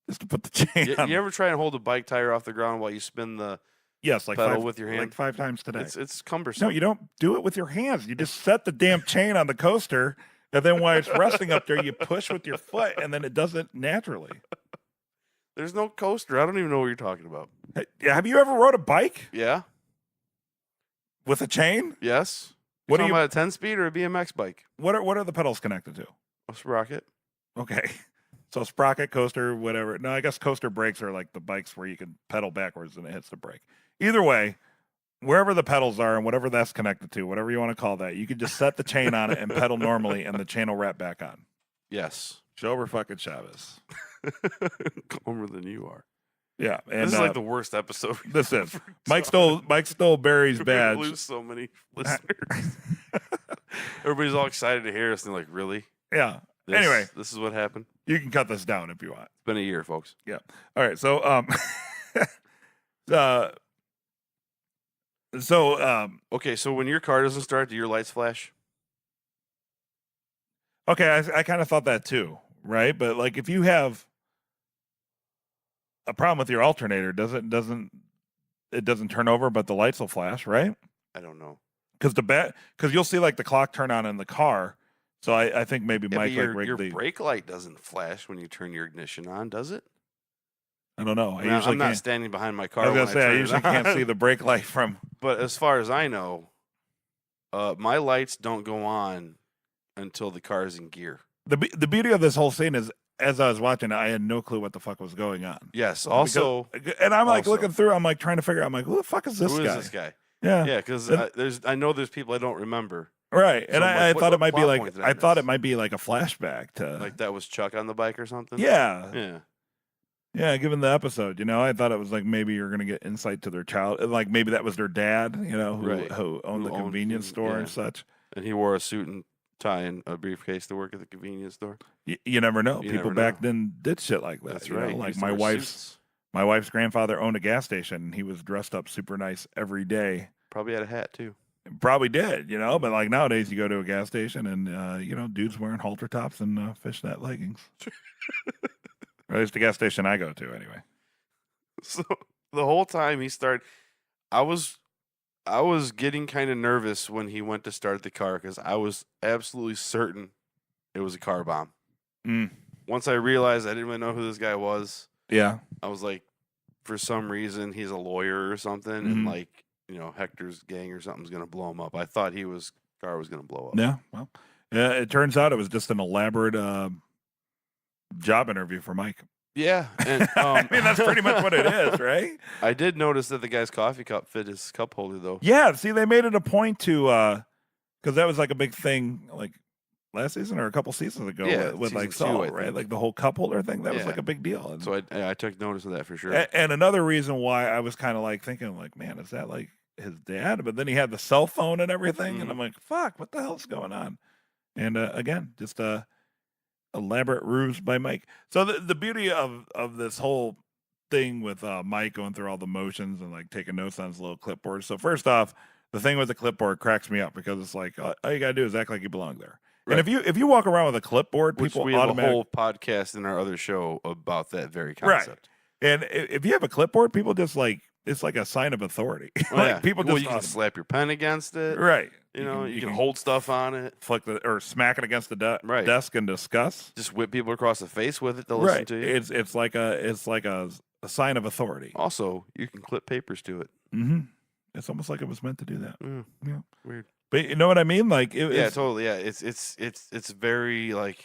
just to put the chain on. You ever try and hold a bike tire off the ground while you spin the like pedal with your hand? Like 5 times today. It's cumbersome. No, you don't do it with your hands. You just set the damn chain on the coaster, and then while it's resting up there, you push with your foot, and then it does it naturally. There's no coaster. I don't even know what you're talking about. Have you ever rode a bike? Yeah. With a chain? Yes. What are you about, a 10-speed or a BMX bike? What are the pedals connected to? A sprocket. Okay. So sprocket, coaster, whatever. No, I guess coaster brakes are like the bikes where you can pedal backwards and it hits the brake. Either way, wherever the pedals are and whatever that's connected to, whatever you want to call that, you can just set the chain on it and pedal normally, and the chain will wrap back on. Yes. Show over fucking Chavez. Calmer than you are. Yeah, and this is like the worst episode. This is Mike stole Barry's badge. Lose so many listeners. Everybody's all excited to hear us, and they're like, "Really?" Yeah. Anyway, this is what happened. You can cut this down if you want. It's been a year, folks. Yeah. All right. So okay. So when your car doesn't start, do your lights flash? Okay, I kind of thought that too, right? But like, if you have a problem with your alternator, doesn't turn over, but the lights will flash, right? I don't know. Because you'll see like the clock turn on in the car. So I think maybe Mike your brake light doesn't flash when you turn your ignition on, does it? I don't know. I'm not standing behind my car. I was gonna say I usually can't see the brake light from. But as far as I know, my lights don't go on until the car is in gear. The beauty of this whole scene is, as I was watching, I had no clue what the fuck was going on. Yes. Also, and I'm like looking through. I'm like trying to figure out. I'm like, who the fuck is this guy? Who is this guy? Yeah. Yeah. Because I know there's people I don't remember. Right. So and I thought it might be like I thought it might be like a flashback to like that was Chuck on the bike or something. Yeah. Yeah. Yeah, given the episode, I thought it was like maybe you're going to get insight to their child. Like maybe that was their dad, who owned the convenience store and such. And he wore a suit and tie and a briefcase to work at the convenience store. You never know. People back then did shit like that. That's right. Like my wife's grandfather owned a gas station, and he was dressed up super nice every day. Probably had a hat too. Probably did, but like nowadays you go to a gas station and, dudes wearing halter tops and fishnet leggings. Or at least the gas station I go to anyway. So the whole time he started, I was getting kind of nervous when he went to start the car because I was absolutely certain it was a car bomb. Once I realized I didn't really know who this guy was, yeah, I was like, for some reason he's a lawyer or something, and like, Hector's gang or something's gonna blow him up. I thought car was gonna blow up. Yeah, well, it turns out it was just an elaborate job interview for Mike. Yeah, and I mean that's pretty much what it is, right? I did notice that the guy's coffee cup fit his cup holder though. Yeah, see, they made it a point to because that was like a big thing, like last season or a couple seasons ago with like Saul, right? Like the whole cup holder thing, that was like a big deal. And, so I took notice of that for sure. And another reason why I was kind of like thinking, like, man, is that like his dad? But then he had the cell phone and everything, and I'm like, fuck, what the hell's going on? And again, just elaborate ruse by Mike. So the beauty of this whole thing with Mike going through all the motions and like taking notes on his little clipboard. So first off, the thing with the clipboard cracks me up because it's like all you gotta do is act like you belong there. Right. And if you walk around with a clipboard, Which people we have automatically a whole podcast in our other show about that very right. concept. And if you have a clipboard, people just like it's like a sign of authority. Oh, like yeah. people Well, just you can slap your pen against it. right. You know, you can hold stuff on it. Flick or smack it against the Right. desk and discuss. Just whip people across the face with it to listen Right. to you. It's like a sign of authority. Also, you can clip papers to it. Mm-hmm. It's almost like it was meant to do that. Yeah. Weird. But you know what I mean? Like Yeah, totally. Yeah, it's very like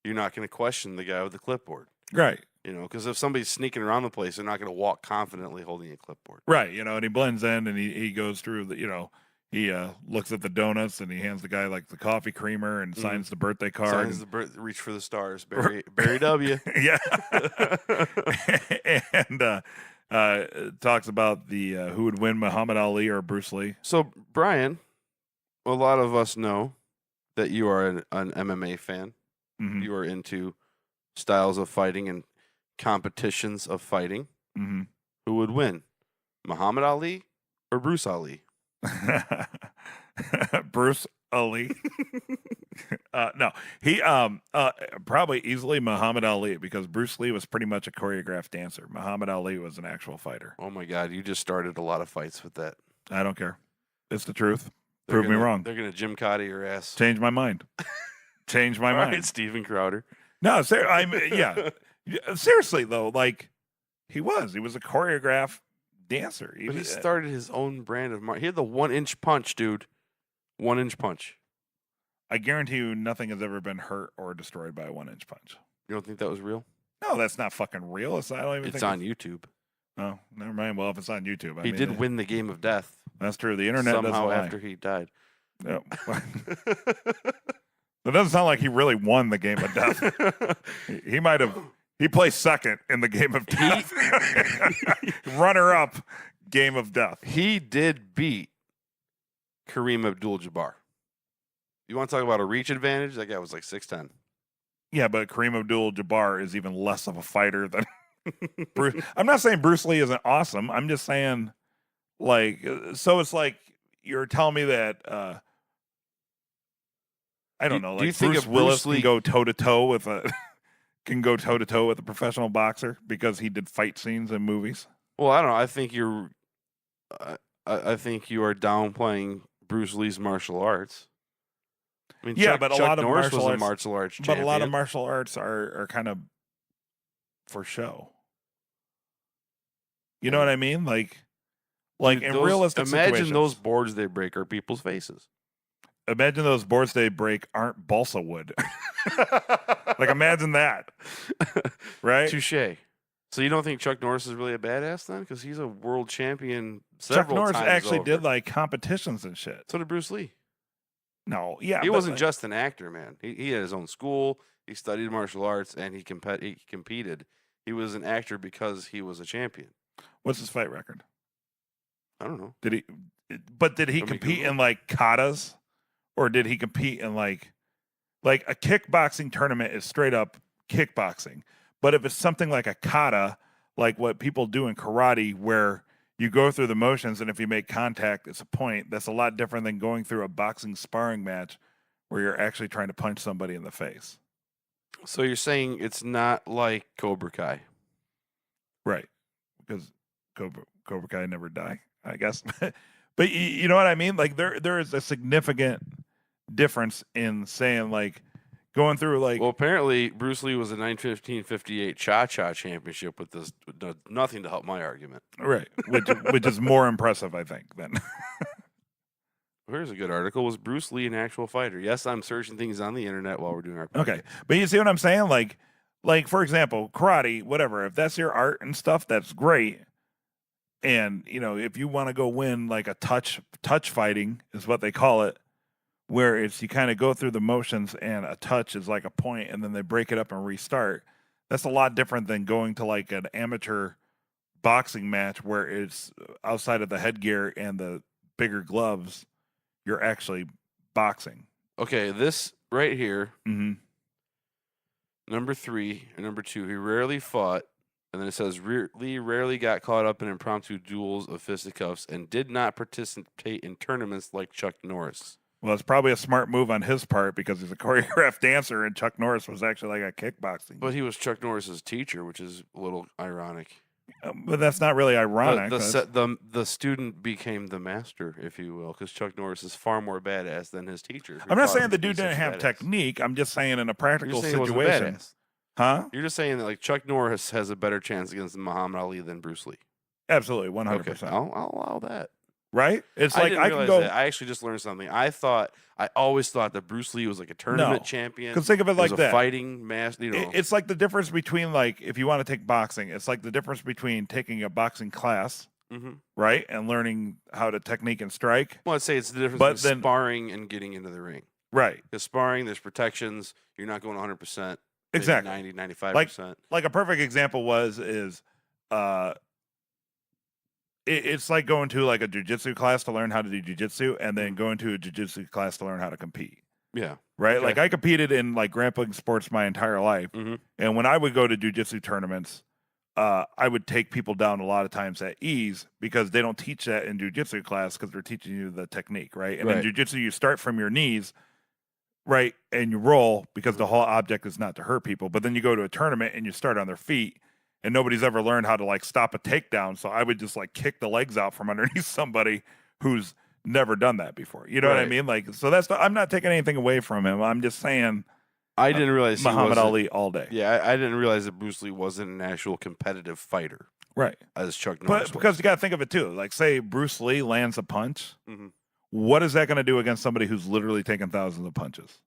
you're not going to question the guy with the clipboard, right. you know, because if somebody's sneaking around the place, they're not going to walk confidently holding a clipboard. Right. You know, and he blends in and he goes through the, you know, he looks at the donuts and he hands the guy like the coffee creamer and signs the birthday card. Reach for the stars, Barry W. Yeah. And talks about the who would win, Muhammad Ali or Bruce Lee. So, Brian, a lot of us know that you are an MMA fan. Mm-hmm. You are into styles of fighting and competitions of fighting. Mm-hmm. Who would win, Muhammad Ali or Bruce Ali? Bruce Ali. No, he probably easily Muhammad Ali because Bruce Lee was pretty much a choreographed dancer. Muhammad Ali was an actual fighter. Oh my God, you just started a lot of fights with that. I don't care. It's the truth. Prove me wrong. They're gonna Jim Cotta your ass. Change my mind. Change my All mind. right, Steven Crowder. No, yeah. Seriously though, like he was a choreographed dancer. But he started his own brand of he had the 1-inch punch, dude. 1-inch punch. I guarantee you nothing has ever been hurt or destroyed by a 1-inch punch. You don't think that was real? No, that's not fucking real. I don't even It's think on YouTube. Oh, never mind. Well, if it's on YouTube, He did win the game of death. That's true. The internet doesn't somehow lie. after he died. Yep. It doesn't sound like he really won the game of death. He might have. He placed second in the game of death. Runner up, game of death. He did beat Kareem Abdul-Jabbar. You want to talk about a reach advantage? That guy was like 6'10". Yeah, but Kareem Abdul-Jabbar is even less of a fighter than Bruce. I'm not saying Bruce Lee isn't awesome. I'm just saying, like, so it's like you're telling me that I don't know. Like, do you think Bruce if Willis Bruce Lee can go toe to toe with a professional boxer because he did fight scenes in movies? Well, I don't know. I think I think you are downplaying Bruce Lee's martial arts. I mean, Yeah, Chuck, but a Chuck lot of Norris was martial a arts, martial arts but champion. a lot of martial arts are kind of for show. You know what I mean? Like Dude, in those, realistic imagine situations. those boards they break are people's faces. Imagine those boards they break aren't balsa wood. Like imagine that, right? Touche. So you don't think Chuck Norris is really a badass then? Because he's a world champion Chuck several Norris times actually over. did like competitions and shit. So did Bruce Lee. No, yeah, He but, wasn't like, just an actor, man. He had his own school. He studied martial arts, and he competed. He was an actor because he was a champion. What's his fight record? I don't know. Did he Let me compete Google. in like katas, or did he compete in like a kickboxing tournament is straight up kickboxing? But if it's something like a kata, like what people do in karate, where you go through the motions and if you make contact, it's a point. That's a lot different than going through a boxing sparring match where you're actually trying to punch somebody in the face. So you're saying it's not like Cobra Kai? Right. Because Cobra Kai never die, I guess. But you know what I mean? Like there is a significant difference in saying like going through like Well, apparently Bruce Lee was a 1958 Cha-Cha championship with this. Does nothing to help my argument. right, which is more impressive, I think, than Here's a good article. Was Bruce Lee an actual fighter? Yes, I'm searching things on the internet while we're doing our podcast. okay. But you see what I'm saying? Like for example, karate, whatever. If that's your art and stuff, that's great. And you know, if you want to go win like a touch fighting is what they call it, where it's you kind of go through the motions and a touch is like a point and then they break it up and restart. That's a lot different than going to like an amateur boxing match where it's outside of the headgear and the bigger gloves, you're actually boxing. Okay, this right here, Mm-hmm. number 3 and number 2. He rarely fought And then it says Lee rarely got caught up in impromptu duels of fisticuffs and did not participate in tournaments like Chuck Norris. Well, it's probably a smart move on his part because he's a choreographed dancer, and Chuck Norris was actually like a kickboxing. But he was Chuck Norris's teacher, which is a little ironic. But that's not really ironic. The student became the master, if you will, because Chuck Norris is far more badass than his teacher. I'm not saying the dude didn't have technique. I'm just saying in a practical situation. Huh? You're just saying that like Chuck Norris has a better chance against Muhammad Ali than Bruce Lee. Absolutely, 100%. Okay, I'll allow that. Right? It's like I can go. That. I actually just learned something. I always thought that Bruce Lee was like a tournament champion. Because think of it like that. Fighting master. You know. It's like the difference between like if you want to take boxing, it's like the difference between taking a boxing class, right, and learning how to technique and strike. Well, I'd say it's the difference between sparring and getting into the ring. Right. Because sparring, there's protections. You're not going 100%. Exactly. 90, 95%. Like a perfect example it's like going to like a jiu-jitsu class to learn how to do jiu-jitsu and then going to a jiu-jitsu class to learn how to compete. Yeah. Right? Okay. Like I competed in like grappling sports my entire life. And when I would go to jiu-jitsu tournaments, I would take people down a lot of times at ease because they don't teach that in jiu-jitsu class because they're teaching you the technique, right? And in jiu-jitsu, you start from your knees, right, and you roll because the whole object is not to hurt people. But then you go to a tournament and you start on their feet, and nobody's ever learned how to like stop a takedown. So I would just like kick the legs out from underneath somebody who's never done that before. You know what I mean? Like, so I'm not taking anything away from him. I'm just saying. I didn't realize Muhammad Ali all day. Yeah, I didn't realize that Bruce Lee wasn't an actual competitive fighter. Right. As Chuck Norris. But because you got to think of it too. Like, say Bruce Lee lands a punch. What is that going to do against somebody who's literally taken thousands of punches?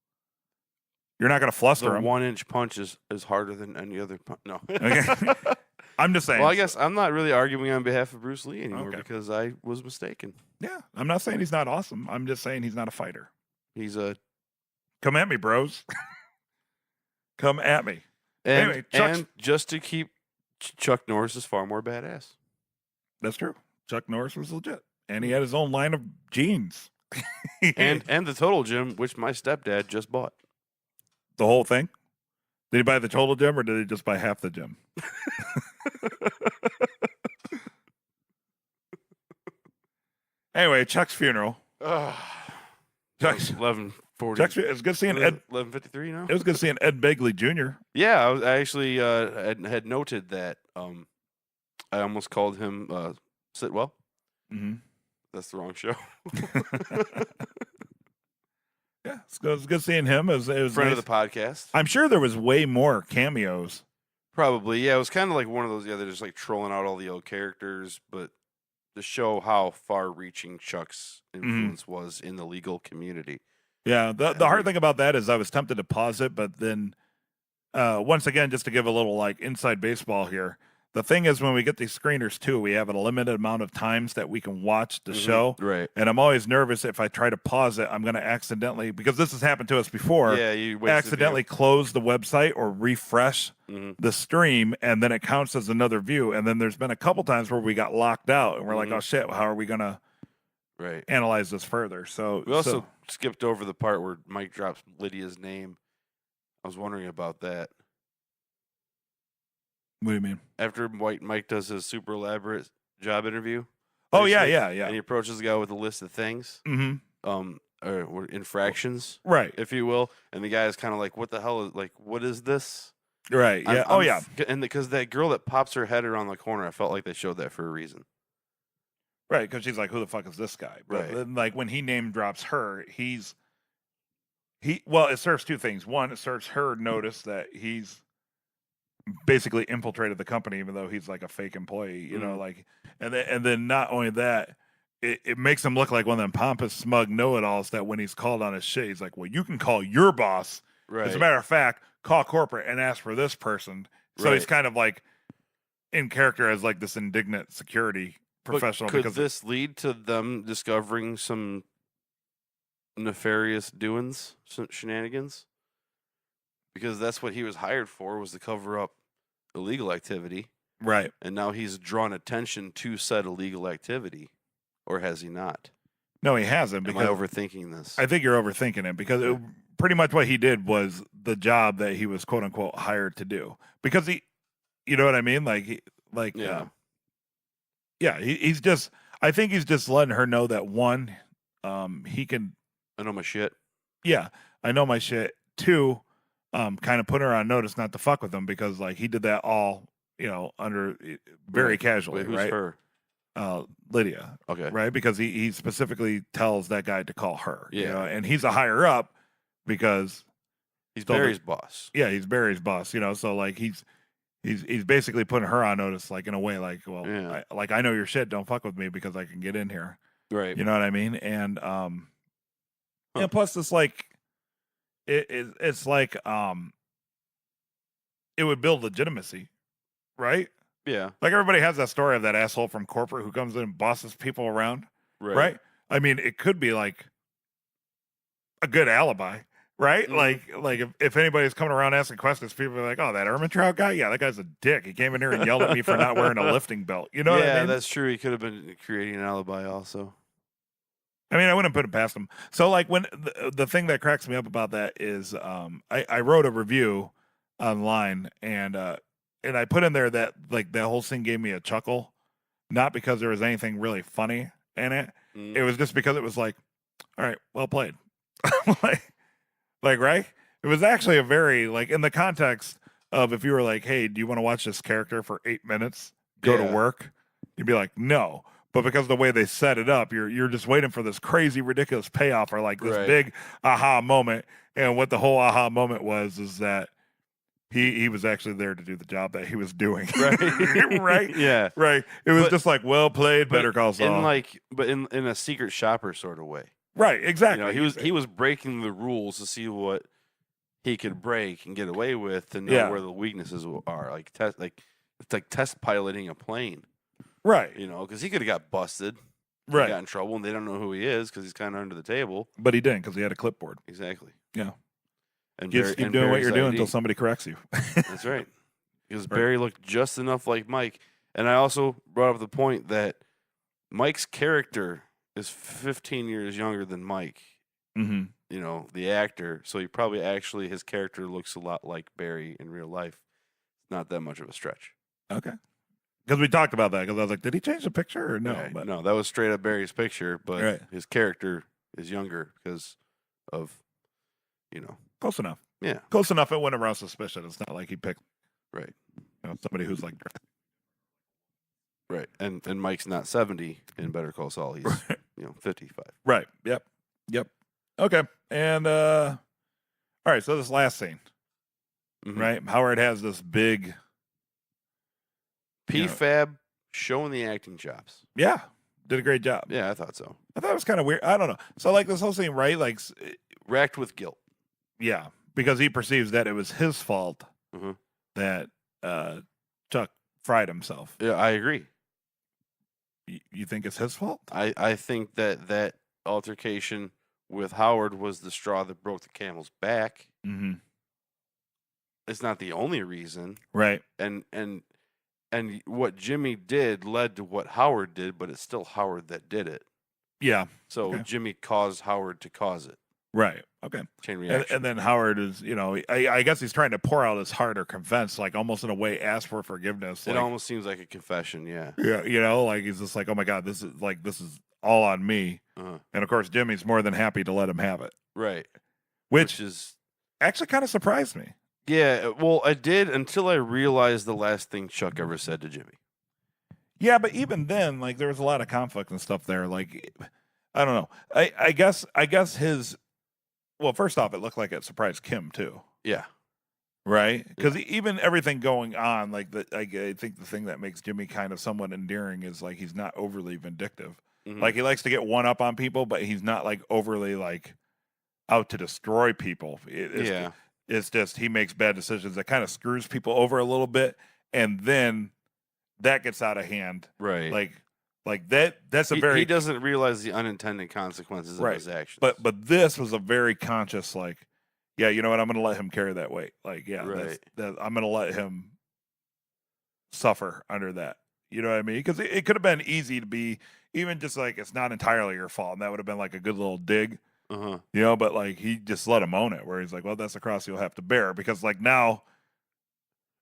You're not going to fluster him. 1-inch punch is harder than any other punch. No. Okay. I'm just saying. Well, I guess I'm not really arguing on behalf of Bruce Lee anymore because I was mistaken. Yeah. I'm not saying he's not awesome. I'm just saying he's not a fighter. He's a... Come at me, bros. Come at me. And, and just to keep Chuck Norris is far more badass. That's true. Chuck Norris was legit. And he had his own line of jeans. and the Total Gym, which my stepdad just bought. The whole thing? Did he buy the total gym or did he just buy half the gym? Anyway, Chuck's funeral. Chuck's 11:40. Chuck's, it was good seeing Ed. 11:53 now. It was good seeing Ed Begley Jr. Yeah, I actually had noted that. I almost called him Sitwell. That's the wrong show. Yeah, it's good seeing him. It was friend nice. of the podcast. I'm sure there was way more cameos. Probably, yeah. It was kind of like one of those. Yeah, they're just like trolling out all the old characters, but to show how far-reaching Chuck's influence was in the legal community. Yeah, the hard thing about that is I was tempted to pause it, but then once again, just to give a little like inside baseball here. The thing is, when we get these screeners too, we have a limited amount of times that we can watch the show. Right. And I'm always nervous if I try to pause it, I'm going to accidentally, because this has happened to us before, you accidentally close the website or refresh the stream, and then it counts as another view. And then there's been a couple times where we got locked out, and we're like, oh shit, how are we going to analyze this further? So we also skipped over the part where Mike drops Lydia's name. I was wondering about that. What do you mean? After Mike does his super elaborate job interview. Oh, yeah. And he approaches the guy with a list of things. Or infractions. Right. If you will. And the guy is kind of like, what the hell is, like, what is this? Right. Yeah. And because that girl that pops her head around the corner, I felt like they showed that for a reason. Right. Because she's like, who the fuck is this guy? But then, like, when he name drops her, well, it serves two things. One, it serves her notice that he's basically infiltrated the company, even though he's like a fake employee, you know, like, and then not only that, it makes him look like one of them pompous, smug know-it-alls that when he's called on his shit, he's like, well, you can call your boss. Right. As a matter of fact, call corporate and ask for this person. So he's kind of like in character as like this indignant security professional. But could this lead to them discovering some nefarious doings, some shenanigans? Because that's what he was hired for, was to cover up illegal activity. Right. And now he's drawn attention to said illegal activity. Or has he not? No, he hasn't. Am I overthinking this? I think you're overthinking it because pretty much what he did was the job that he was, quote unquote, hired to do. Because You know what I mean? He's just. I think he's just letting her know that one, he can. I know my shit. Yeah, I know my shit. Two, kind of put her on notice not to fuck with him because like he did that all under very casually. Wait, who's right? her? Lydia. Okay. Right, because he specifically tells that guy to call her. Yeah. And he's a higher up because he's Barry's boss. Yeah, he's Barry's boss. So like he's basically putting her on notice, like in a way, like, well, I know your shit. Don't fuck with me because I can get in here. Right. You know what I mean? And and plus it's like it's like it would build legitimacy, right? Yeah. Like everybody has that story of that asshole from corporate who comes in and bosses people around, right? I mean, it could be like a good alibi. Right? Mm-hmm. Like if anybody's coming around asking questions, people are like, oh, that Ermintrout guy? Yeah, that guy's a dick. He came in here and yelled at me for not wearing a lifting belt. You know what I mean? Yeah, that's true. He could have been creating an alibi also. I mean, I wouldn't put it past him. So like when the thing that cracks me up about that is I wrote a review online and I put in there that like that whole scene gave me a chuckle, not because there was anything really funny in it. It was just because it was like, all right, well played. Like, right? It was actually a very, like, in the context of if you were like, hey, do you want to watch this character for 8 minutes, go to work? You'd be like, no. But because of the way they set it up, you're just waiting for this crazy, ridiculous payoff or like this big aha moment. And what the whole aha moment was is that he was actually there to do the job that he was doing. Right. Right? Yeah. Right. It was just like, well played, Better Call Saul. In a secret shopper sort of way. Right, exactly. He was breaking the rules to see what he could break and get away with to know where the weaknesses are. Like it's like test piloting a plane. Right. Because he could have got busted. Right. Got in trouble, and they don't know who he is because he's kind of under the table. But he didn't because he had a clipboard. Exactly. Yeah. And keep doing what you're doing until somebody corrects you. That's right. Because Barry looked just enough like Mike. And I also brought up the point that Mike's character is 15 years younger than Mike, the actor. So he probably his character looks a lot like Barry in real life. Not that much of a stretch. Okay. Because we talked about that. Because I was like, did he change the picture or no? Right. But no, that was straight up Barry's picture. But his character is younger because of, Close enough. Yeah. Close enough. It went around suspicion. It's not like he picked somebody who's like. Right. And Mike's not 70 in Better Call Saul. He's 55. Right. Yep. Okay. And all right, so this last scene. Right? Howard has this big PFAB showing the acting chops. Yeah. Did a great job. Yeah, I thought so. I thought it was kind of weird. I don't know. So like this whole scene, right? Like racked with guilt. Yeah. Because he perceives that it was his fault that Chuck fried himself. Yeah, I agree. You think it's his fault? I think that altercation with Howard was the straw that broke the camel's back. Mm-hmm. It's not the only reason. Right. And what Jimmy did led to what Howard did, but it's still Howard that did it. Yeah. So Jimmy caused Howard to cause it. Right. Okay. Chain reaction. And then Howard is, I guess he's trying to pour out his heart or confess, like almost in a way, ask for forgiveness. It almost seems like a confession. Yeah. Yeah. Like he's just like, oh my God, this is all on me. And of course, Jimmy's more than happy to let him have it. Right. Which is actually kind of surprised me. Yeah. Well, I did until I realized the last thing Chuck ever said to Jimmy. Yeah. But even then, like there was a lot of conflict and stuff there. Like, I don't know. I guess his, well, first off, it looked like it surprised Kim too. Yeah. Right? Because even everything going on, like I think the thing that makes Jimmy kind of somewhat endearing is like he's not overly vindictive. Like he likes to get one up on people, but he's not like overly like out to destroy people. It's just he makes bad decisions that kind of screws people over a little bit, and then that gets out of hand. Right. Like that's he doesn't realize the unintended consequences of his actions. But this was a very conscious, like, yeah, you know what? I'm going to let him carry that weight. Like, yeah, I'm going to let him suffer under that. You know what I mean? Because it could have been easy to be even just like it's not entirely your fault, and that would have been like a good little dig. But like he just let him own it, where he's like, well, that's the cross you'll have to bear, because like now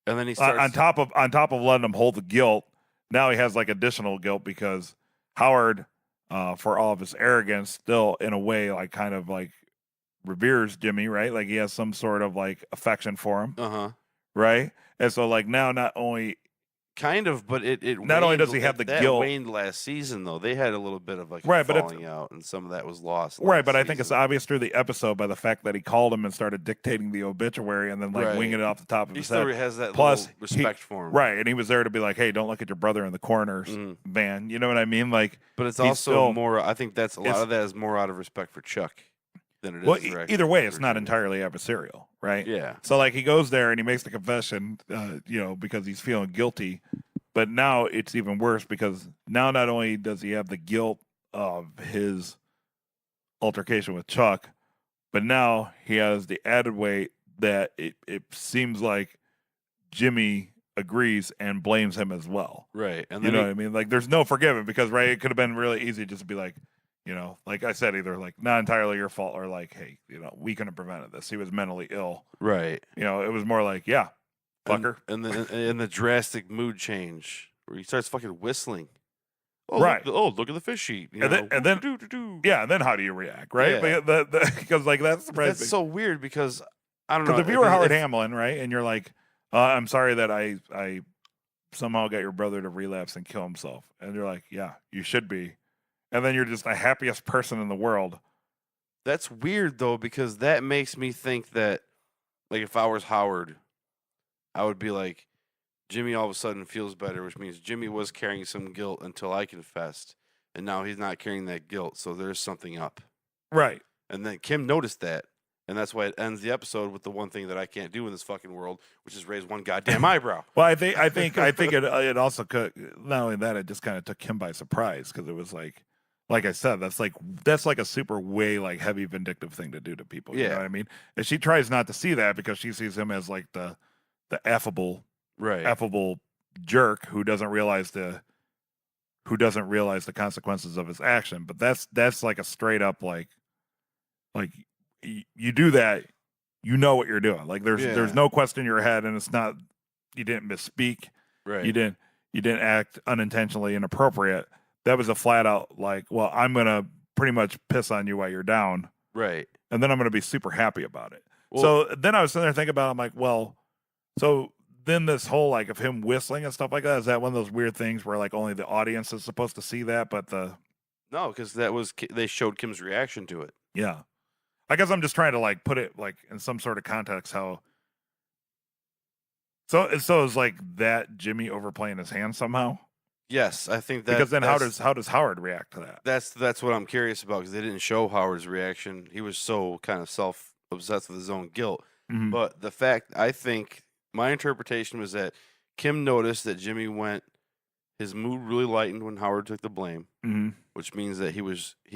And then he starts on top of letting him hold the guilt. Now he has like additional guilt because Howard, for all of his arrogance, still in a way like kind of like reveres Jimmy, right? Like he has some sort of like affection for him, right? And so like now not only kind of, but it not only does he have the guilt, waned last season though. They had a little bit of like right, but falling out, and some of that was lost. Right, but I think it's obvious through the episode by the fact that he called him and started dictating the obituary and then like winging it off the top of his head. He still has that Plus, little respect for him, right? And he was there to be like, "Hey, don't look at your brother in the coroner's van." You know what I mean? Like, but it's also more. I think that's a lot of that is more out of respect for Chuck than it is. Well, either way, it's not entirely adversarial, right? Yeah. So like he goes there and he makes the confession, because he's feeling guilty. But now it's even worse because now not only does he have the guilt of his altercation with Chuck, but now he has the added weight that it seems like Jimmy agrees and blames him as well. Right. And you know what I mean? Like there's no forgiving because it could have been really easy just to be like, like I said, either like not entirely your fault or like, hey, we couldn't have prevented this. He was mentally ill. Right. It was more like, yeah, fucker. And the drastic mood change where he starts fucking whistling. Oh, right. Look at the fish sheet. And then how do you react, right? Yeah. Because like that's so weird because I don't know. Because if you were Howard Hamlin, right, and you're like, I'm sorry that I somehow got your brother to relapse and kill himself, and you're like, yeah, you should be, and then you're just the happiest person in the world. That's weird though, because that makes me think that, like, if I was Howard, I would be like, Jimmy all of a sudden feels better, which means Jimmy was carrying some guilt until I confessed, and now he's not carrying that guilt, so there's something up. Right. And then Kim noticed that, and that's why it ends the episode with the one thing that I can't do in this fucking world, which is raise one goddamn eyebrow. Well, I think it also could, not only that, it just kind of took Kim by surprise because it was like I said, that's like a super way like heavy vindictive thing to do to people. You know what I mean? And she tries not to see that because she sees him as like the affable jerk who doesn't realize the consequences of his action. But that's like a straight up like you do that, you know what you're doing. Like there's no question in your head, and it's not, you didn't misspeak, right? You didn't act unintentionally inappropriate. That was a flat out like, well, I'm gonna pretty much piss on you while you're down, right? And then I'm gonna be super happy about it. Well, so then I was sitting there thinking about it, I'm like, well, so then this whole like of him whistling and stuff like that, is that one of those weird things where like only the audience is supposed to see that, but no, because they showed Kim's reaction to it. Yeah, I guess I'm just trying to like put it like in some sort of context how. So it's like that Jimmy overplaying his hand somehow. Yes, I think that, because then how does Howard react to that? That's what I'm curious about, because they didn't show Howard's reaction. He was so kind of self-obsessed with his own guilt. Mm-hmm. But I think my interpretation was that Kim noticed that Jimmy his mood really lightened when Howard took the blame, which means that he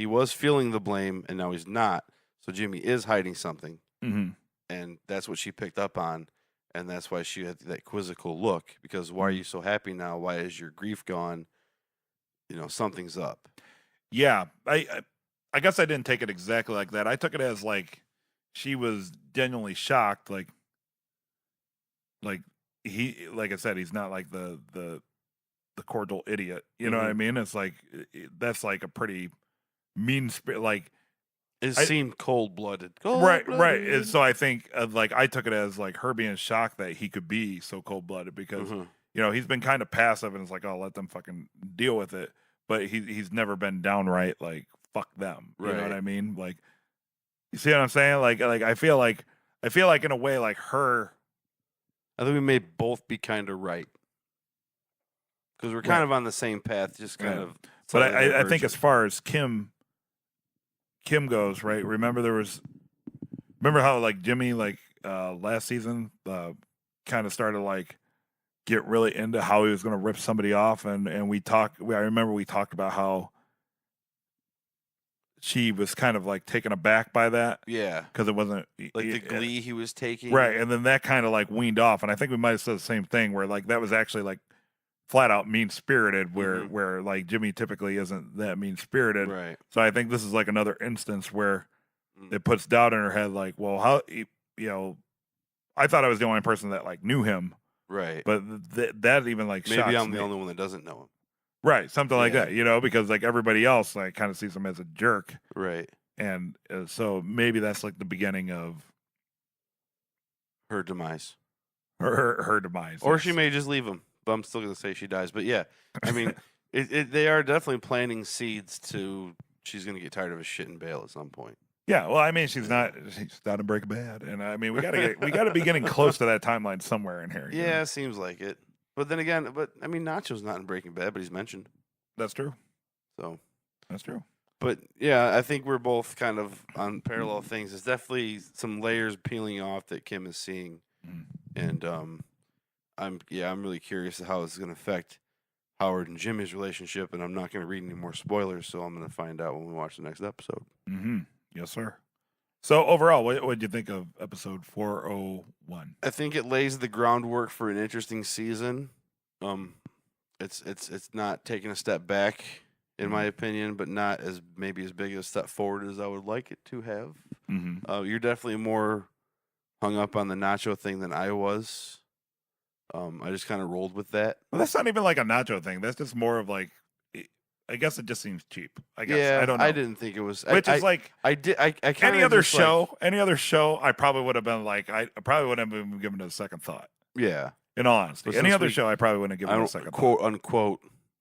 was feeling the blame and now he's not. So Jimmy is hiding something, and that's what she picked up on. And that's why she had that quizzical look, because why are you so happy now? Why is your grief gone? Something's up. Yeah, I guess I didn't take it exactly like that. I took it as like she was genuinely shocked, like he, like I said, he's not like the cordial idiot. You know what I mean? It's like that's like a pretty mean spirit. Like it seemed cold-blooded. Right. And so I think I took it as like her being shocked that he could be so cold-blooded because he's been kind of passive and it's like, oh, let them fucking deal with it. But he's never been downright like fuck them. You know what I mean? Like, you see what I'm saying? Like I feel like in a way like her. I think we may both be kind of right because we're kind of on the same path, just kind of. But I think as far as Kim goes, right? Remember how like Jimmy like last season kind of started like get really into how he was going to rip somebody off, and I remember we talked about how she was kind of like taken aback by that, because it wasn't like the glee he was taking, right? And then that kind of like weaned off, and I think we might have said the same thing where like that was actually like flat out mean spirited, where like Jimmy typically isn't that mean spirited, right? So I think this is like another instance where it puts doubt in her head, like, well, how I thought I was the only person that like knew him, Right. But that even like maybe shocks I'm me. the only one that doesn't know him. Right, something like Yeah. that, you know, because like everybody else like kind of sees him as a jerk, Right. and so maybe that's like the beginning of Her demise. her demise. Or yes. she may just leave him. But I'm still gonna say she dies. But yeah, I mean, they are definitely planting seeds to she's gonna get tired of his shit and bail at some point. Yeah, well, I mean, she's not in Breaking Bad, and I mean, we gotta be getting close to that timeline somewhere in here. you know? Yeah, seems like it. But then again, I mean, Nacho's not in Breaking Bad, but he's mentioned. That's true. So That's true. But yeah, I think we're both kind of on parallel things. There's definitely some layers peeling off that Kim is seeing, and I'm really curious how it's going to affect Howard and Jimmy's relationship. And I'm not going to read any more spoilers, so I'm going to find out when we watch the next episode. Mm-hmm. Yes, sir. So overall, what did you think of episode 401? I think it lays the groundwork for an interesting season. It's not taking a step back, in my opinion, but not as maybe as big a step forward as I would like it to have. Mm-hmm. You're definitely more hung up on the Nacho thing than I was. I just kind of rolled with that. Well, that's not even like a Nacho thing. That's just more of like, I guess it just seems cheap. I guess Yeah, I don't know. I didn't think it was. Which is like I kind of any other show. I probably would have been like, I probably wouldn't have been given it a second thought. Yeah. In all honesty, But any since other show, I probably wouldn't have given it a second quote thought. unquote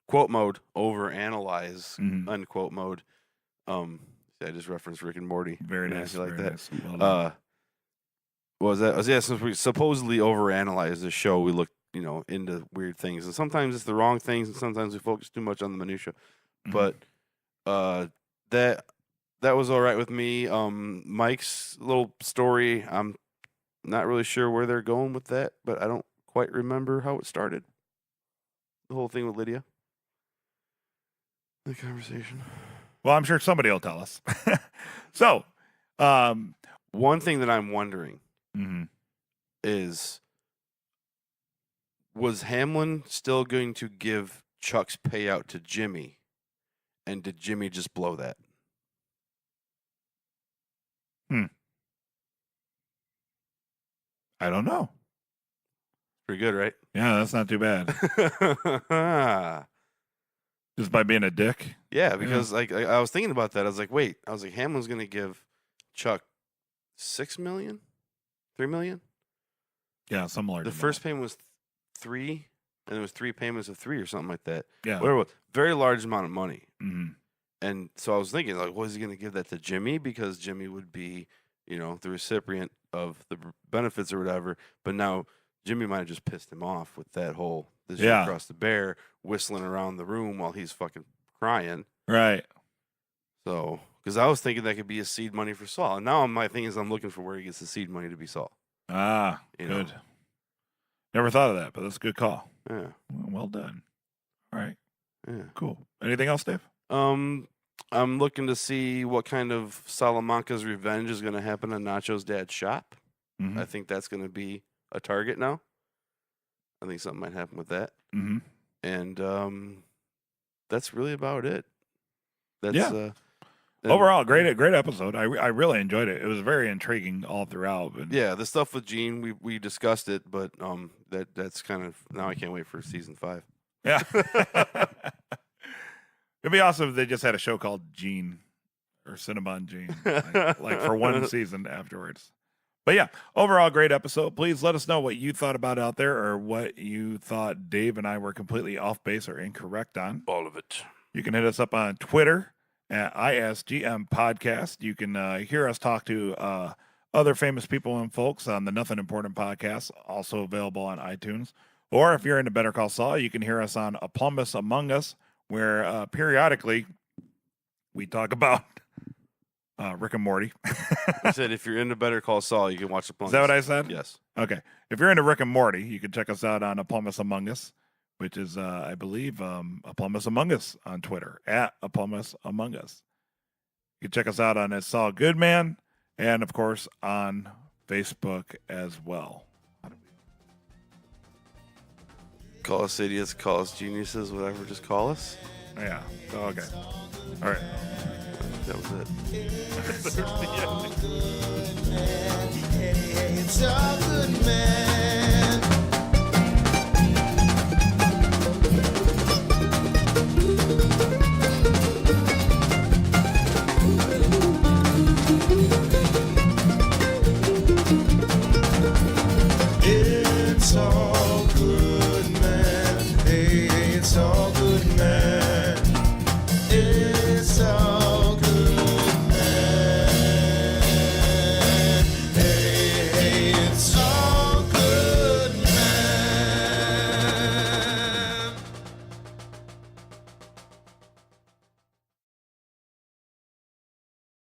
quote mode overanalyze Mhm. unquote mode. I just referenced Rick and Morty. Very Yeah, nice. you like very that. nice. Well done. What was that? Yeah, since we supposedly overanalyze the show, we look, into weird things, and sometimes it's the wrong things, and sometimes we focus too much on the minutia. Mhm. But that was all right with me. Mike's little story, I'm not really sure where they're going with that, but I don't quite remember how it started. The whole thing with Lydia. The conversation. Well, I'm sure somebody will tell us. So, one thing that I'm wondering mhm. is, was Hamlin still going to give Chuck's payout to Jimmy, and did Jimmy just blow that? I don't know. Pretty good, right? Yeah, that's not too bad. Just by being a dick. Yeah, because like I was thinking about that. I was like, wait. I was like, Hamlin's going to give Chuck $6 million, $3 million. Yeah, similar. The first payment was 3, and it was 3 payments of 3 or something like that. Yeah. Whatever. It was. Very large amount of money. Mm-hmm. And so I was thinking, like, was he going to give that to Jimmy, because Jimmy would be, the recipient of the benefits or whatever. But now Jimmy might have just pissed him off with that whole this shit across the bear whistling around the room while he's fucking crying. Right. So, because I was thinking that could be a seed money for Saul. And now my thing is I'm looking for where he gets the seed money to be Saul. Ah, You good. know? Never thought of that, but that's a good call. Yeah. Well done. All right. Yeah. Cool. Anything else, Dave? I'm looking to see what kind of Salamanca's revenge is going to happen in Nacho's dad's shop. Mm-hmm. I think that's going to be a target now. I think something might happen with that. Mm-hmm. And that's really about it. That's Overall, great episode. I really enjoyed it. It was very intriguing all throughout. But yeah, the stuff with Gene, we discussed it, but that's kind of, now I can't wait for season 5. Yeah. It'd be awesome if they just had a show called Gene or Cinnabon Gene, like for one season afterwards. But yeah, overall, great episode. Please let us know what you thought about out there, or what you thought Dave and I were completely off base or incorrect on. All of it. You can hit us up on Twitter at ISGM Podcast. You can hear us talk to other famous people and folks on the Nothing Important podcast, also available on iTunes. Or if you're into Better Call Saul, you can hear us on A Plumbus Among Us, where periodically we talk about Rick and Morty. I said if you're into Better Call Saul, you can watch the Plumbus. Is that what I said? Yes. Okay. If you're into Rick and Morty, you can check us out on A Plumbus Among Us, which is, I believe, A Plumbus Among Us on Twitter, at A Plumbus Among Us. You can check us out on It's Saul Goodman, and, of course, on Facebook as well. Call us idiots, call us geniuses, whatever, just call us. Yeah. Okay. All right. That was it. It's all good, man.